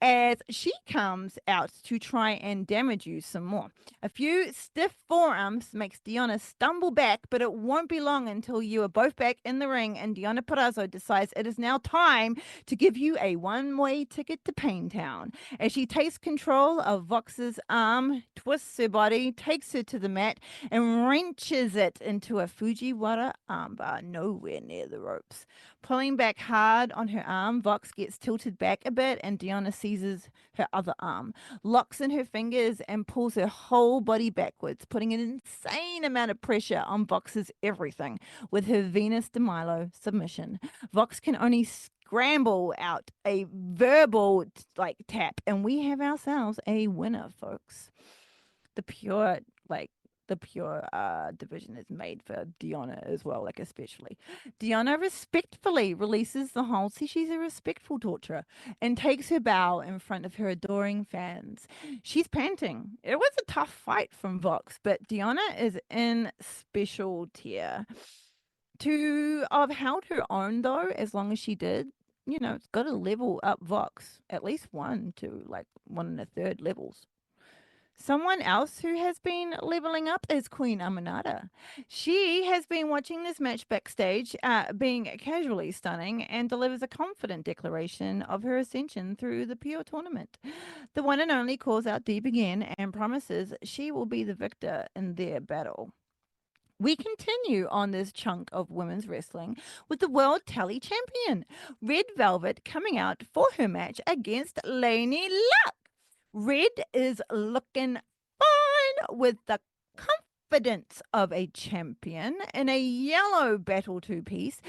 as she comes out to try and damage you some more. A few stiff forearms makes Deanna stumble back, but it won't be long until you are both back in the ring and Deanna Purrazzo decides it is now time to give you a one-way ticket to Paintown. As she takes control of Vox's arm, twists her body, takes her to the mat, and wrenches it into a Fujiwara armbar nowhere near the ropes. Pulling back hard on her arm, Vox gets tilted back a bit and Deanna seizes her other arm, locks in her fingers and pulls her whole body backwards, putting an insane amount of pressure on Vox's everything with her Venus de Milo submission. Vox can only scramble out a verbal tap, and we have ourselves a winner, folks. The pure division is made for Deanna as well, especially. Deanna respectfully releases the hold. See, she's a respectful torturer and takes her bow in front of her adoring fans. She's panting. It was a tough fight from Vox, but Deanna is in special tier. To have held her own, though, as long as she did, it's got to level up Vox at least 1 to 1 1/3 levels. Someone else who has been leveling up is Queen Aminata. She has been watching this match backstage, being casually stunning, and delivers a confident declaration of her ascension through the pure tournament. The one and only calls out deep again and promises she will be the victor in their battle. We continue on this chunk of women's wrestling with the World Tally Champion, Red Velvet, coming out for her match against Lainey Luck. Red is looking fine with the confidence of a champion in a yellow battle two-piece,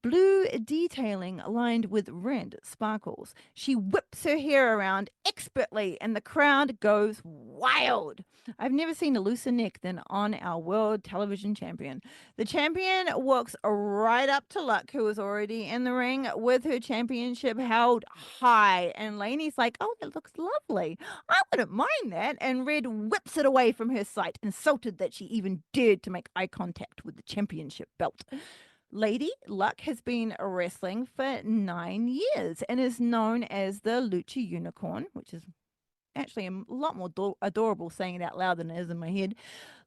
blue detailing lined with red sparkles. She whips her hair around expertly and the crowd goes wild. I've never seen a looser neck than on our world television champion. The champion walks right up to Luck, who is already in the ring with her championship held high. And Lainey's like, oh, that looks lovely. I wouldn't mind that. And Red whips it away from her sight, insulted that she even dared to make eye contact with the championship belt. Lady Luck has been wrestling for 9 years and is known as the Lucha Unicorn, which is actually a lot more adorable saying it out loud than it is in my head.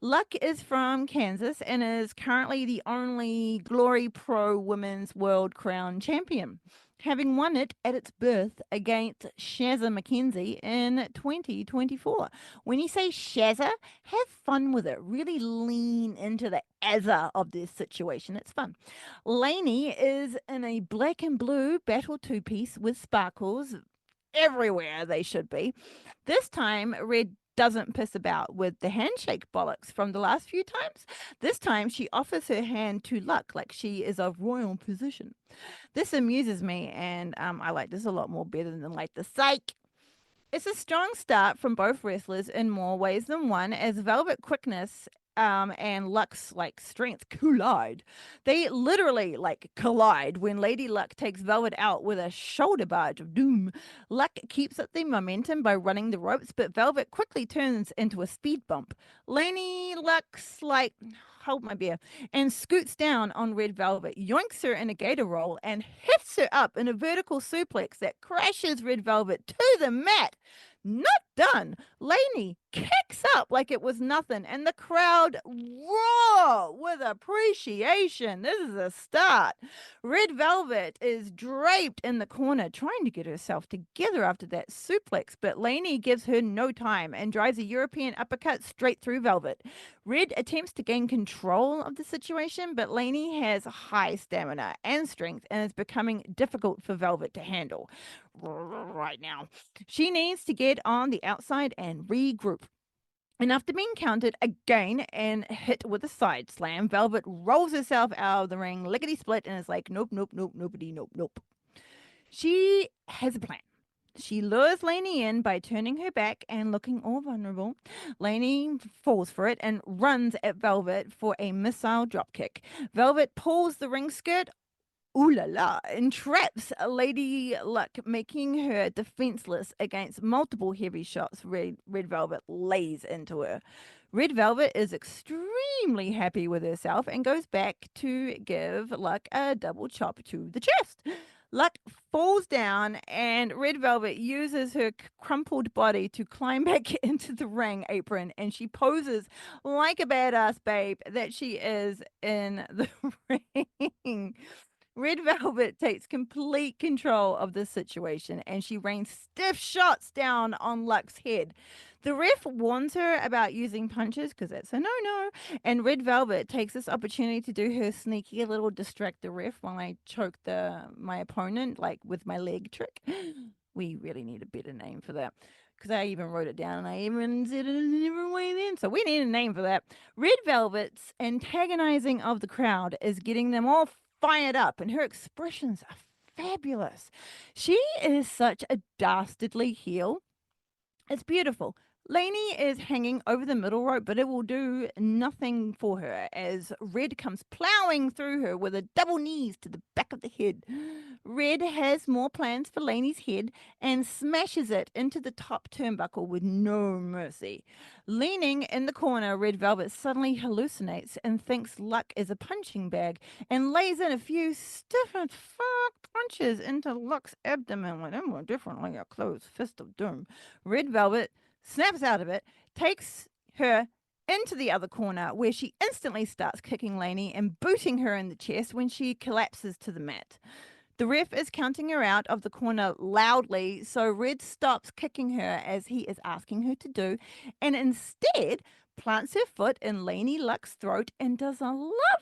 Luck is from Kansas and is currently the only Glory Pro Women's World Crown champion, having won it at its birth against Shazza McKenzie in 2024. When you say Shazza, have fun with it. Really lean into the azza of this situation. It's fun. Lainey is in a black and blue battle two-piece with sparkles everywhere they should be. This time, Red doesn't piss about with the handshake bollocks from the last few times. This time, she offers her hand to Luck like she is of royal position. This amuses me, and I like this a lot more better than like the psych. It's a strong start from both wrestlers in more ways than one, as Velvet quickness and Luck's like strength collide. They literally like collide when Lady Luck takes Velvet out with a shoulder barge of doom. Luck keeps up the momentum by running the ropes, but Velvet quickly turns into a speed bump. Lady Luck's like, hold my beer, and scoots down on Red Velvet, yoinks her in a gator roll, and hits her up in a vertical suplex that crashes Red Velvet to the mat. Not done. Lainey kicks up like it was nothing, and the crowd roar with appreciation. This is a start. Red Velvet is draped in the corner, trying to get herself together after that suplex, but Lainey gives her no time and drives a European uppercut straight through Velvet. Red attempts to gain control of the situation, but Lainey has high stamina and strength and is becoming difficult for Velvet to handle right now. She needs to get on the outside and regroup. And after being counted again and hit with a side slam, Velvet rolls herself out of the ring, lickety split, and is like, nope, nope, nope, nobody, nope, nope. She has a plan. She lures Lainey in by turning her back and looking all vulnerable. Lainey falls for it and runs at Velvet for a missile dropkick. Velvet pulls the ring skirt, ooh la la, and traps Lady Luck, making her defenseless against multiple heavy shots Red Velvet lays into her. Red Velvet is extremely happy with herself and goes back to give Luck a double chop to the chest. Luck falls down, and Red Velvet uses her crumpled body to climb back into the ring apron, and she poses like a badass babe that she is in the ring. Red Velvet takes complete control of the situation, and she rains stiff shots down on Luck's head. The ref warns her about using punches because that's a no-no, and Red Velvet takes this opportunity to do her sneaky little distract the ref while I choke my opponent, like with my leg trick. We really need a better name for that, because I even wrote it down and I even said it in a different way then. So we need a name for that. Red Velvet's antagonizing of the crowd is getting them all fired up, and her expressions are fabulous. She is such a dastardly heel. It's beautiful. Lainey is hanging over the middle rope, but it will do nothing for her as Red comes plowing through her with a double knees to the back of the head. Red has more plans for Lainey's head and smashes it into the top turnbuckle with no mercy. Leaning in the corner, Red Velvet suddenly hallucinates and thinks Luck is a punching bag and lays in a few stiff and fuck punches into Luck's abdomen with him more differently a closed fist of doom. Red Velvet snaps out of it, takes her into the other corner where she instantly starts kicking Lainey and booting her in the chest when she collapses to the mat. The ref is counting her out of the corner loudly, so Red stops kicking her as he is asking her to do, and instead plants her foot in Lainey Luck's throat and does a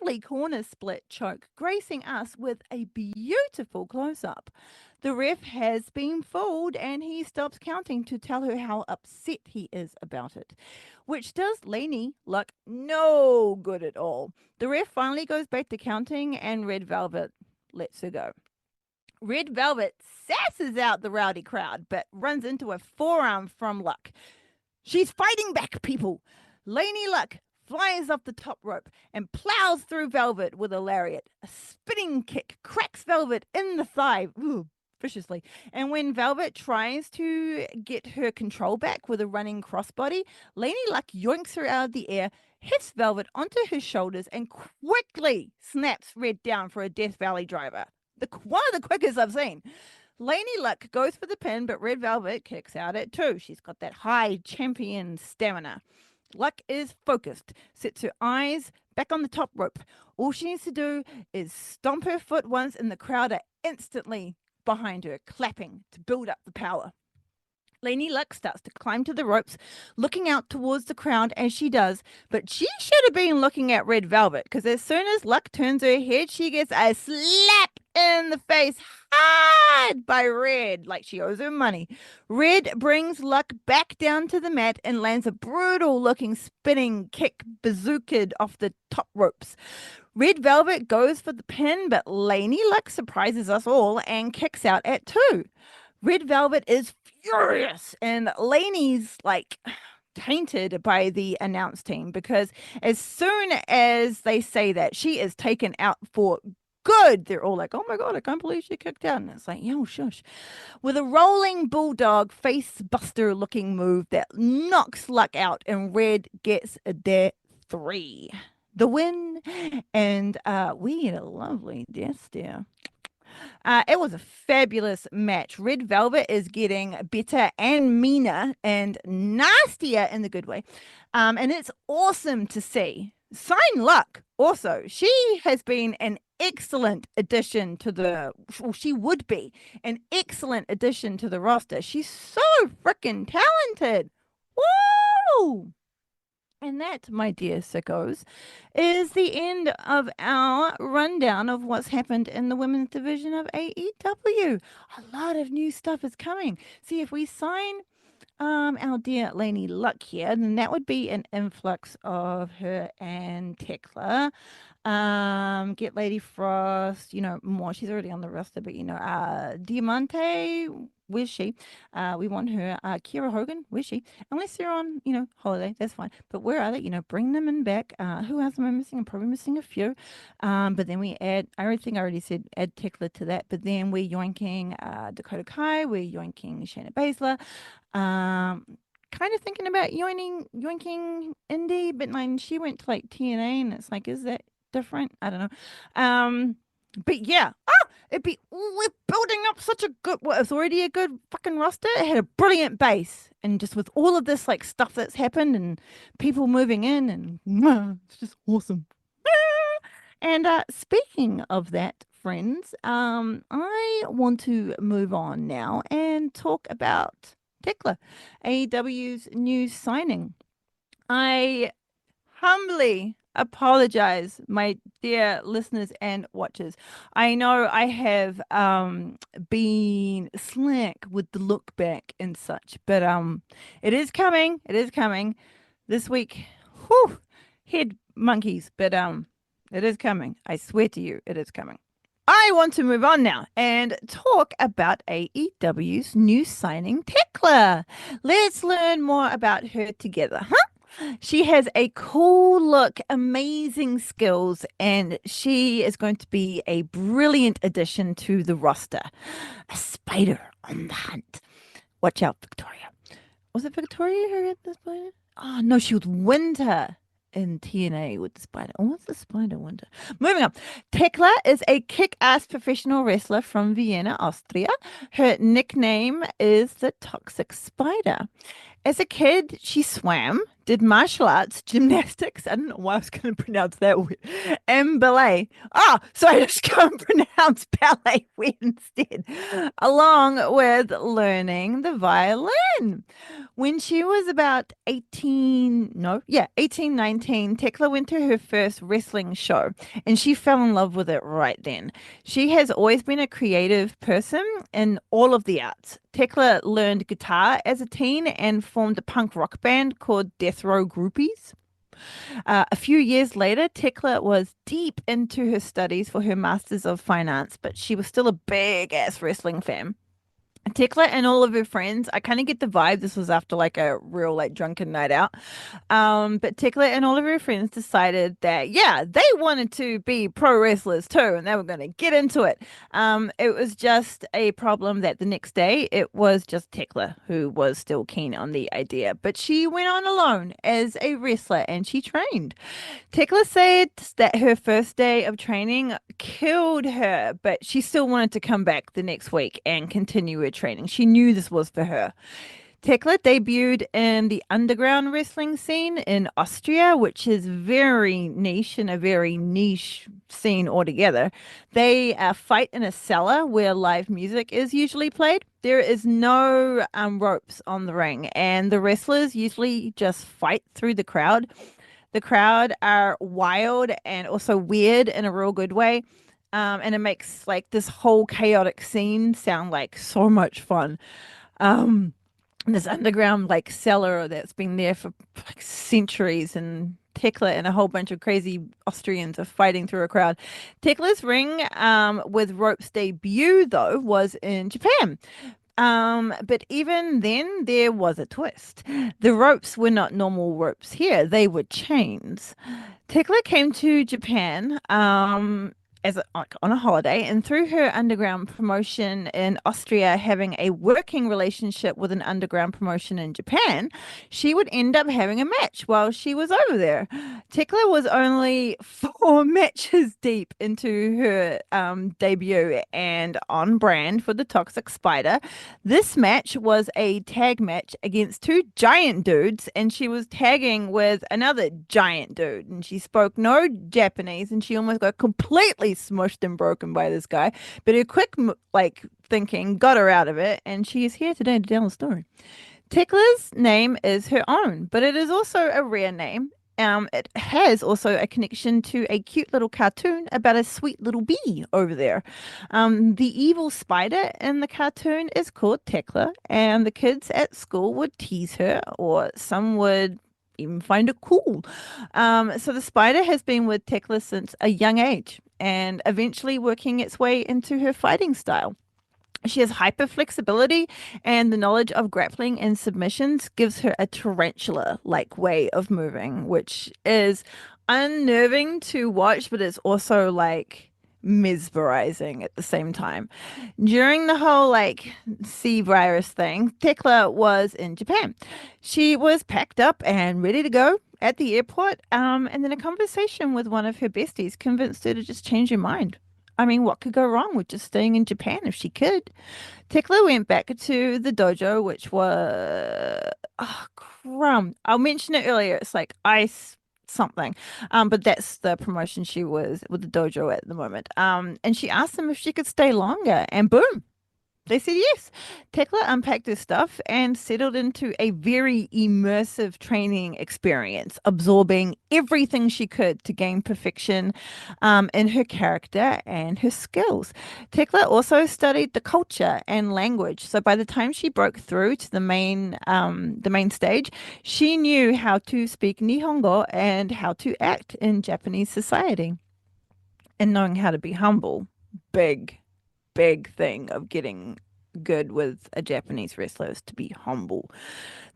lovely corner split choke, gracing us with a beautiful close-up. The ref has been fooled and he stops counting to tell her how upset he is about it, which does Lainey Luck no good at all. The ref finally goes back to counting and Red Velvet lets her go. Red Velvet sasses out the rowdy crowd, but runs into a forearm from Luck. She's fighting back, people. Lainey Luck flies off the top rope and plows through Velvet with a lariat. A spinning kick cracks Velvet in the thigh. Ooh, viciously. And when Velvet tries to get her control back with a running crossbody, Lainey Luck yoinks her out of the air, hits Velvet onto her shoulders, and quickly snaps Red down for a Death Valley driver. One of the quickest I've seen. Lainey Luck goes for the pin, but Red Velvet kicks out at 2. She's got that high champion stamina. Luck is focused, sets her eyes back on the top rope. All she needs to do is stomp her foot once, and the crowd are instantly behind her, clapping to build up the power. Lainey Luck starts to climb to the ropes, looking out towards the crowd as she does, but she should have been looking at Red Velvet, because as soon as Luck turns her head, she gets a slap in the face hard by Red, like she owes her money. Red brings Luck back down to the mat and lands a brutal-looking spinning kick bazookaed off the top ropes. Red Velvet goes for the pin, but Lainey Luck surprises us all and kicks out at 2. Red Velvet is furious, and Lainey's like tainted by the announce team, because as soon as they say that she is taken out for good, they're all like, oh my God, I can't believe she kicked out. And it's like, yo, shush. With a rolling bulldog face buster looking move that knocks Luck out, and Red gets their 3. The win, and we had a lovely death stare. It was a fabulous match. Red Velvet is getting better and meaner and nastier in the good way. And it's awesome to see. Sign Luck also. She has been an excellent addition to she would be an excellent addition to the roster. She's so freaking talented. Woo! And that, my dear sickos, is the end of our rundown of what's happened in the women's division of AEW. A lot of new stuff is coming. See, if we sign our dear Lainey Luck here, then that would be an influx of her and Thekla. Get Lady Frost, more. She's already on the roster, but Diamante, where's she? We want her. Kiera Hogan, where's she? Unless they're on, holiday, that's fine. But where are they? Bring them in back. Who else am I missing? I'm probably missing a few. But then we add, I already said add Thekla to that, but then we're yoinking Dakota Kai, we're yoinking Shayna Baszler. Kind of thinking about yoinking Indy, but she went to like TNA, and it's like, is that different? I don't know. But yeah, we're building up such a good, it's already a good fucking roster. It had a brilliant base, and just with all of this like stuff that's happened and people moving in, and it's just awesome. And speaking of that, friends, I want to move on now and talk about Thekla, AEW's new signing. I humbly apologize, my dear listeners and watchers. I know I have been slack with the look back and such, but it is coming. It is coming this week. Whew, head monkeys, but it is coming. I swear to you, it is coming. I want to move on now and talk about AEW's new signing, Thekla. Let's learn more about her together, huh? She has a cool look, amazing skills, and she is going to be a brilliant addition to the roster. A spider on the hunt. Watch out, Victoria. Was it Victoria who had the spider? Oh, no, she was Winter in TNA with the spider. Oh, what's the spider Winter? Moving on. Thekla is a kick-ass professional wrestler from Vienna, Austria. Her nickname is the Toxic Spider. As a kid, she swam, did martial arts, gymnastics. I don't know why I was going to pronounce that weird. And ballet. So I just going to pronounce ballet weird instead. Along with learning the violin. When she was about 18, 19, Thekla went to her first wrestling show, and she fell in love with it right then. She has always been a creative person in all of the arts. Thekla learned guitar as a teen and formed a punk rock band called Death Row Groupies. A few years later, Thekla was deep into her studies for her Masters of Finance, but she was still a big-ass wrestling fan. Tekla and all of her friends, I kind of get the vibe this was after like a real like drunken night out. But Tekla and all of her friends decided that yeah, they wanted to be pro wrestlers too, and they were going to get into it. It was just a problem that the next day it was just Tekla who was still keen on the idea, but she went on alone as a wrestler and she trained. Tekla said that her first day of training killed her, but she still wanted to come back the next week and continue her training. She knew this was for her. Tekla debuted in the underground wrestling scene in Austria, which is very niche and a very niche scene altogether. They fight in a cellar where live music is usually played. There is no ropes on the ring, and the wrestlers usually just fight through the crowd. The crowd are wild and also weird in a real good way. And it makes like this whole chaotic scene sound like so much fun. This underground like cellar that's been there for like centuries, and Tekla and a whole bunch of crazy Austrians are fighting through a crowd. Tekla's ring with ropes debut though was in Japan. But even then, there was a twist. The ropes were not normal ropes here, they were chains. Thekla came to Japan like, on a holiday, and through her underground promotion in Austria, having a working relationship with an underground promotion in Japan, she would end up having a match while she was over there. Thekla was only 4 matches deep into her debut and on brand for the Toxic Spider. This match was a tag match against two giant dudes, and she was tagging with another giant dude, and she spoke no Japanese, and she almost got completely smushed and broken by this guy. But her quick like thinking got her out of it, and she is here today to tell the story. Tekla's name is her own, but it is also a rare name. It has also a connection to a cute little cartoon about a sweet little bee over there. The evil spider in the cartoon is called Thekla, and the kids at school would tease her, or some would even find it cool. So the spider has been with Thekla since a young age, and eventually working its way into her fighting style. She has hyper flexibility, and the knowledge of grappling and submissions gives her a tarantula like way of moving, which is unnerving to watch, but it's also like mesmerizing at the same time. During the whole like sea virus thing, Thekla was in Japan. She was packed up and ready to go at the airport, and then a conversation with one of her besties convinced her to just change her mind. I mean, what could go wrong with just staying in Japan if she could? Thekla went back to the dojo, which was crumb. I'll mention it earlier. It's like ice something. But that's the promotion she was with the dojo at the moment. And she asked them if she could stay longer, and boom, they said yes. Thekla unpacked her stuff and settled into a very immersive training experience, absorbing everything she could to gain perfection in her character and her skills. Thekla also studied the culture and language, so by the time she broke through to the main stage, she knew how to speak Nihongo and how to act in Japanese society. And knowing how to be humble, big thing of getting good with a Japanese wrestler is to be humble.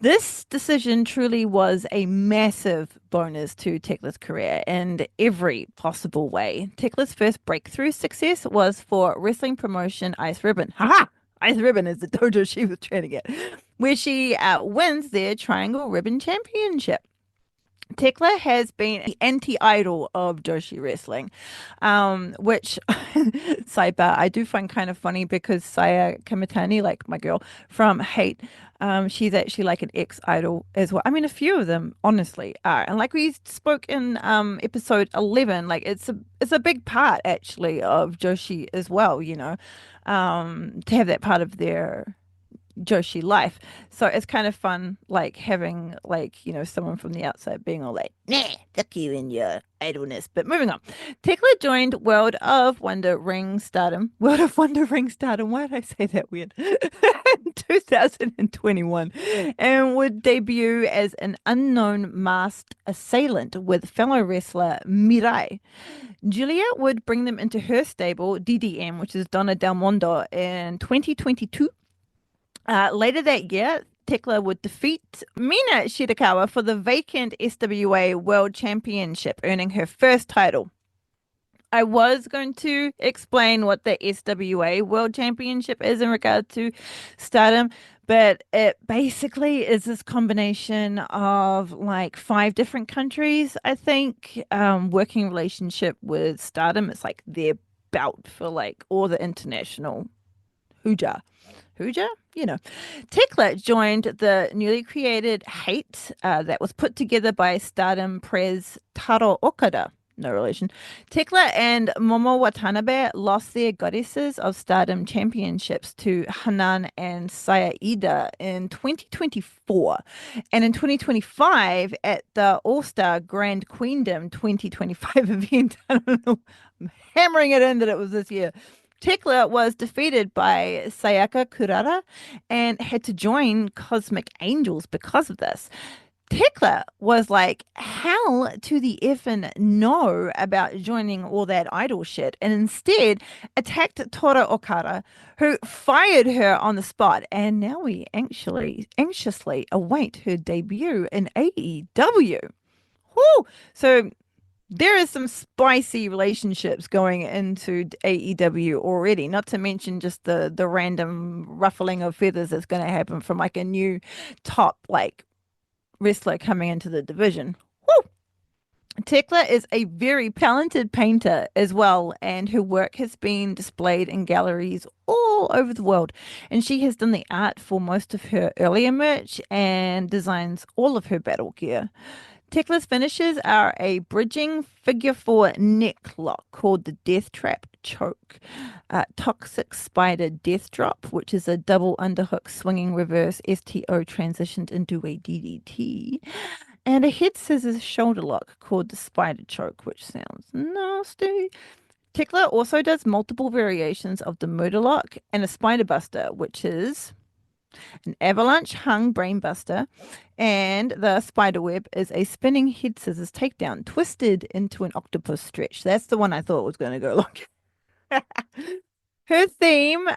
This decision truly was a massive bonus to Tekla's career in every possible way. Tekla's first breakthrough success was for wrestling promotion Ice Ribbon. Haha! Ice Ribbon is the dojo she was training at, where she wins their Triangle Ribbon Championship. Thekla has been the anti-idol of Joshi wrestling, which sidebar I do find kind of funny because Saya Kamitani, like my girl from Hate, she's actually like an ex-idol as well. I mean, a few of them honestly are, and like we spoke in episode 11, like it's a big part actually of Joshi as well. To have that part of their Joshi life. So it's kind of fun, like having like, someone from the outside being all like, nah, fuck you and your idleness. But moving on. Thekla joined World of Wonder Ring Stardom. World of Wonder Ring Stardom. Why did I say that weird? In 2021, and would debut as an unknown masked assailant with fellow wrestler Mirai. Julia would bring them into her stable, DDM, which is Donna Del Mondo, in 2022. Later that year, Thekla would defeat Mina Shirakawa for the vacant SWA World Championship, earning her first title. I was going to explain what the SWA World Championship is in regard to Stardom, but it basically is this combination of like 5 different countries, I think, working relationship with Stardom. It's like their bout for like all the international hooja. Hooja? You know. Thekla joined the newly created Hate that was put together by Stardom Prez Taro Okada. No relation. Thekla and Momo Watanabe lost their Goddesses of Stardom championships to Hanan and Sayaida in 2024. And in 2025, at the All Star Grand Queendom 2025 event, I don't know, I'm hammering it in that it was this year. Thekla was defeated by Sayaka Kurara and had to join Cosmic Angels because of this. Thekla was like, hell to the effing no about joining all that idol shit, and instead attacked Toru Okada, who fired her on the spot. And now we anxiously await her debut in AEW. Whoo! So there is some spicy relationships going into AEW already, not to mention just the random ruffling of feathers that's going to happen from like a new top like wrestler coming into the division. Woo! Thekla is a very talented painter as well, and her work has been displayed in galleries all over the world. And she has done the art for most of her earlier merch and designs all of her battle gear. Tekla's finishes are a bridging figure 4 neck lock called the Death Trap Choke, Toxic Spider Death Drop, which is a double underhook swinging reverse STO transitioned into a DDT, and a head scissors shoulder lock called the Spider Choke, which sounds nasty. Thekla also does multiple variations of the Murder Lock and a Spider Buster, which is an avalanche hung brainbuster, and the spider web is a spinning head scissors takedown twisted into an octopus stretch. That's the one I thought was going to go long. Her theme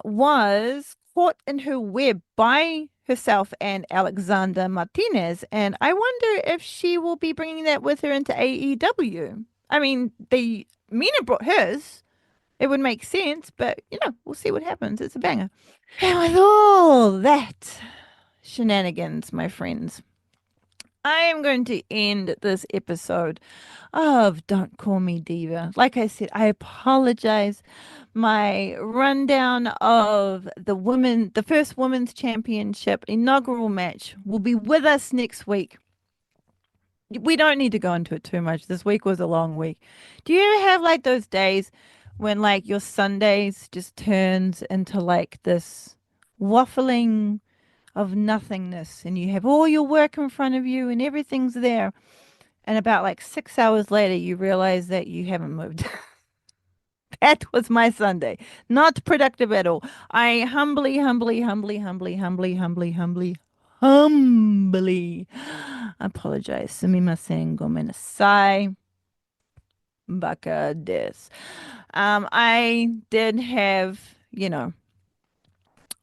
was caught in her web by herself and Alexander Martinez, and I wonder if she will be bringing that with her into AEW. I mean, Mina brought hers. It would make sense, but we'll see what happens. It's a banger. And with all that shenanigans, my friends, I am going to end this episode of Don't Call Me Diva. Like I said, I apologize. My rundown of the first women's championship inaugural match will be with us next week. We don't need to go into it too much. This week was a long week. Do you ever have like those days when like your Sundays just turns into like this waffling of nothingness, and you have all your work in front of you and everything's there, and about like 6 hours later you realize that you haven't moved? That was my Sunday. Not productive at all. I humbly apologize. Sumimasen, gomenasai. Baka des. I did have,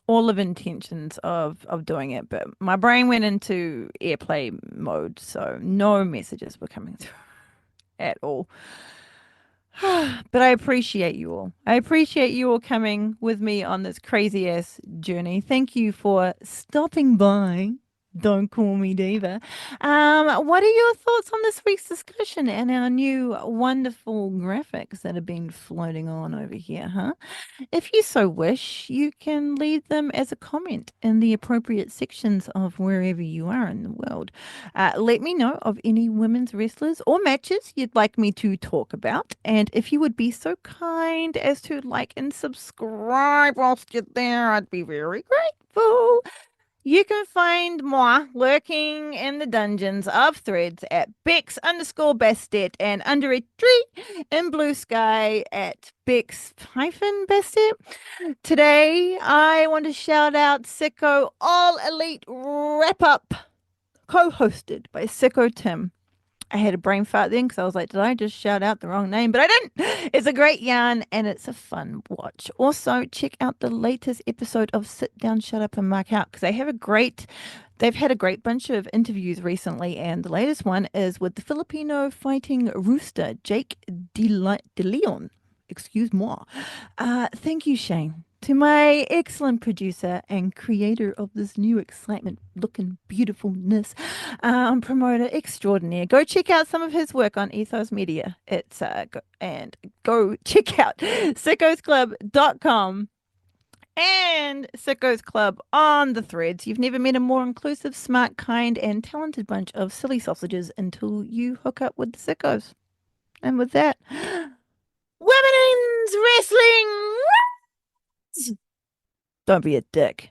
all of intentions of doing it, but my brain went into airplay mode, so no messages were coming through at all. But I appreciate you all. I appreciate you all coming with me on this crazy ass journey. Thank you for stopping by. Don't Call Me Diva. What are your thoughts on this week's discussion and our new wonderful graphics that have been floating on over here, huh? If you so wish, you can leave them as a comment in the appropriate sections of wherever you are in the world. Let me know of any women's wrestlers or matches you'd like me to talk about. And if you would be so kind as to like and subscribe whilst you're there, I'd be very grateful. You can find moi lurking in the dungeons of Threads at Bex_Bastet and under a tree in Blue Sky at Bex-Bastet. Today, I want to shout out Sicko All Elite Wrap Up, co-hosted by Sicko Tim. I had a brain fart then because I was like, did I just shout out the wrong name? But I didn't. It's a great yarn and it's a fun watch. Also, check out the latest episode of Sit Down, Shut Up, and Mark Out because they've had a great bunch of interviews recently. And the latest one is with the Filipino fighting rooster, Jake De Leon. Excuse moi. Thank you, Shane. To my excellent producer and creator of this new excitement looking beautifulness, promoter extraordinaire. Go check out some of his work on Ethos Media. It's go check out sickosclub.com and Sickos Club on the threads. You've never met a more inclusive, smart, kind, and talented bunch of silly sausages until you hook up with the Sickos. And with that, Women's Wrestling! Don't be a dick.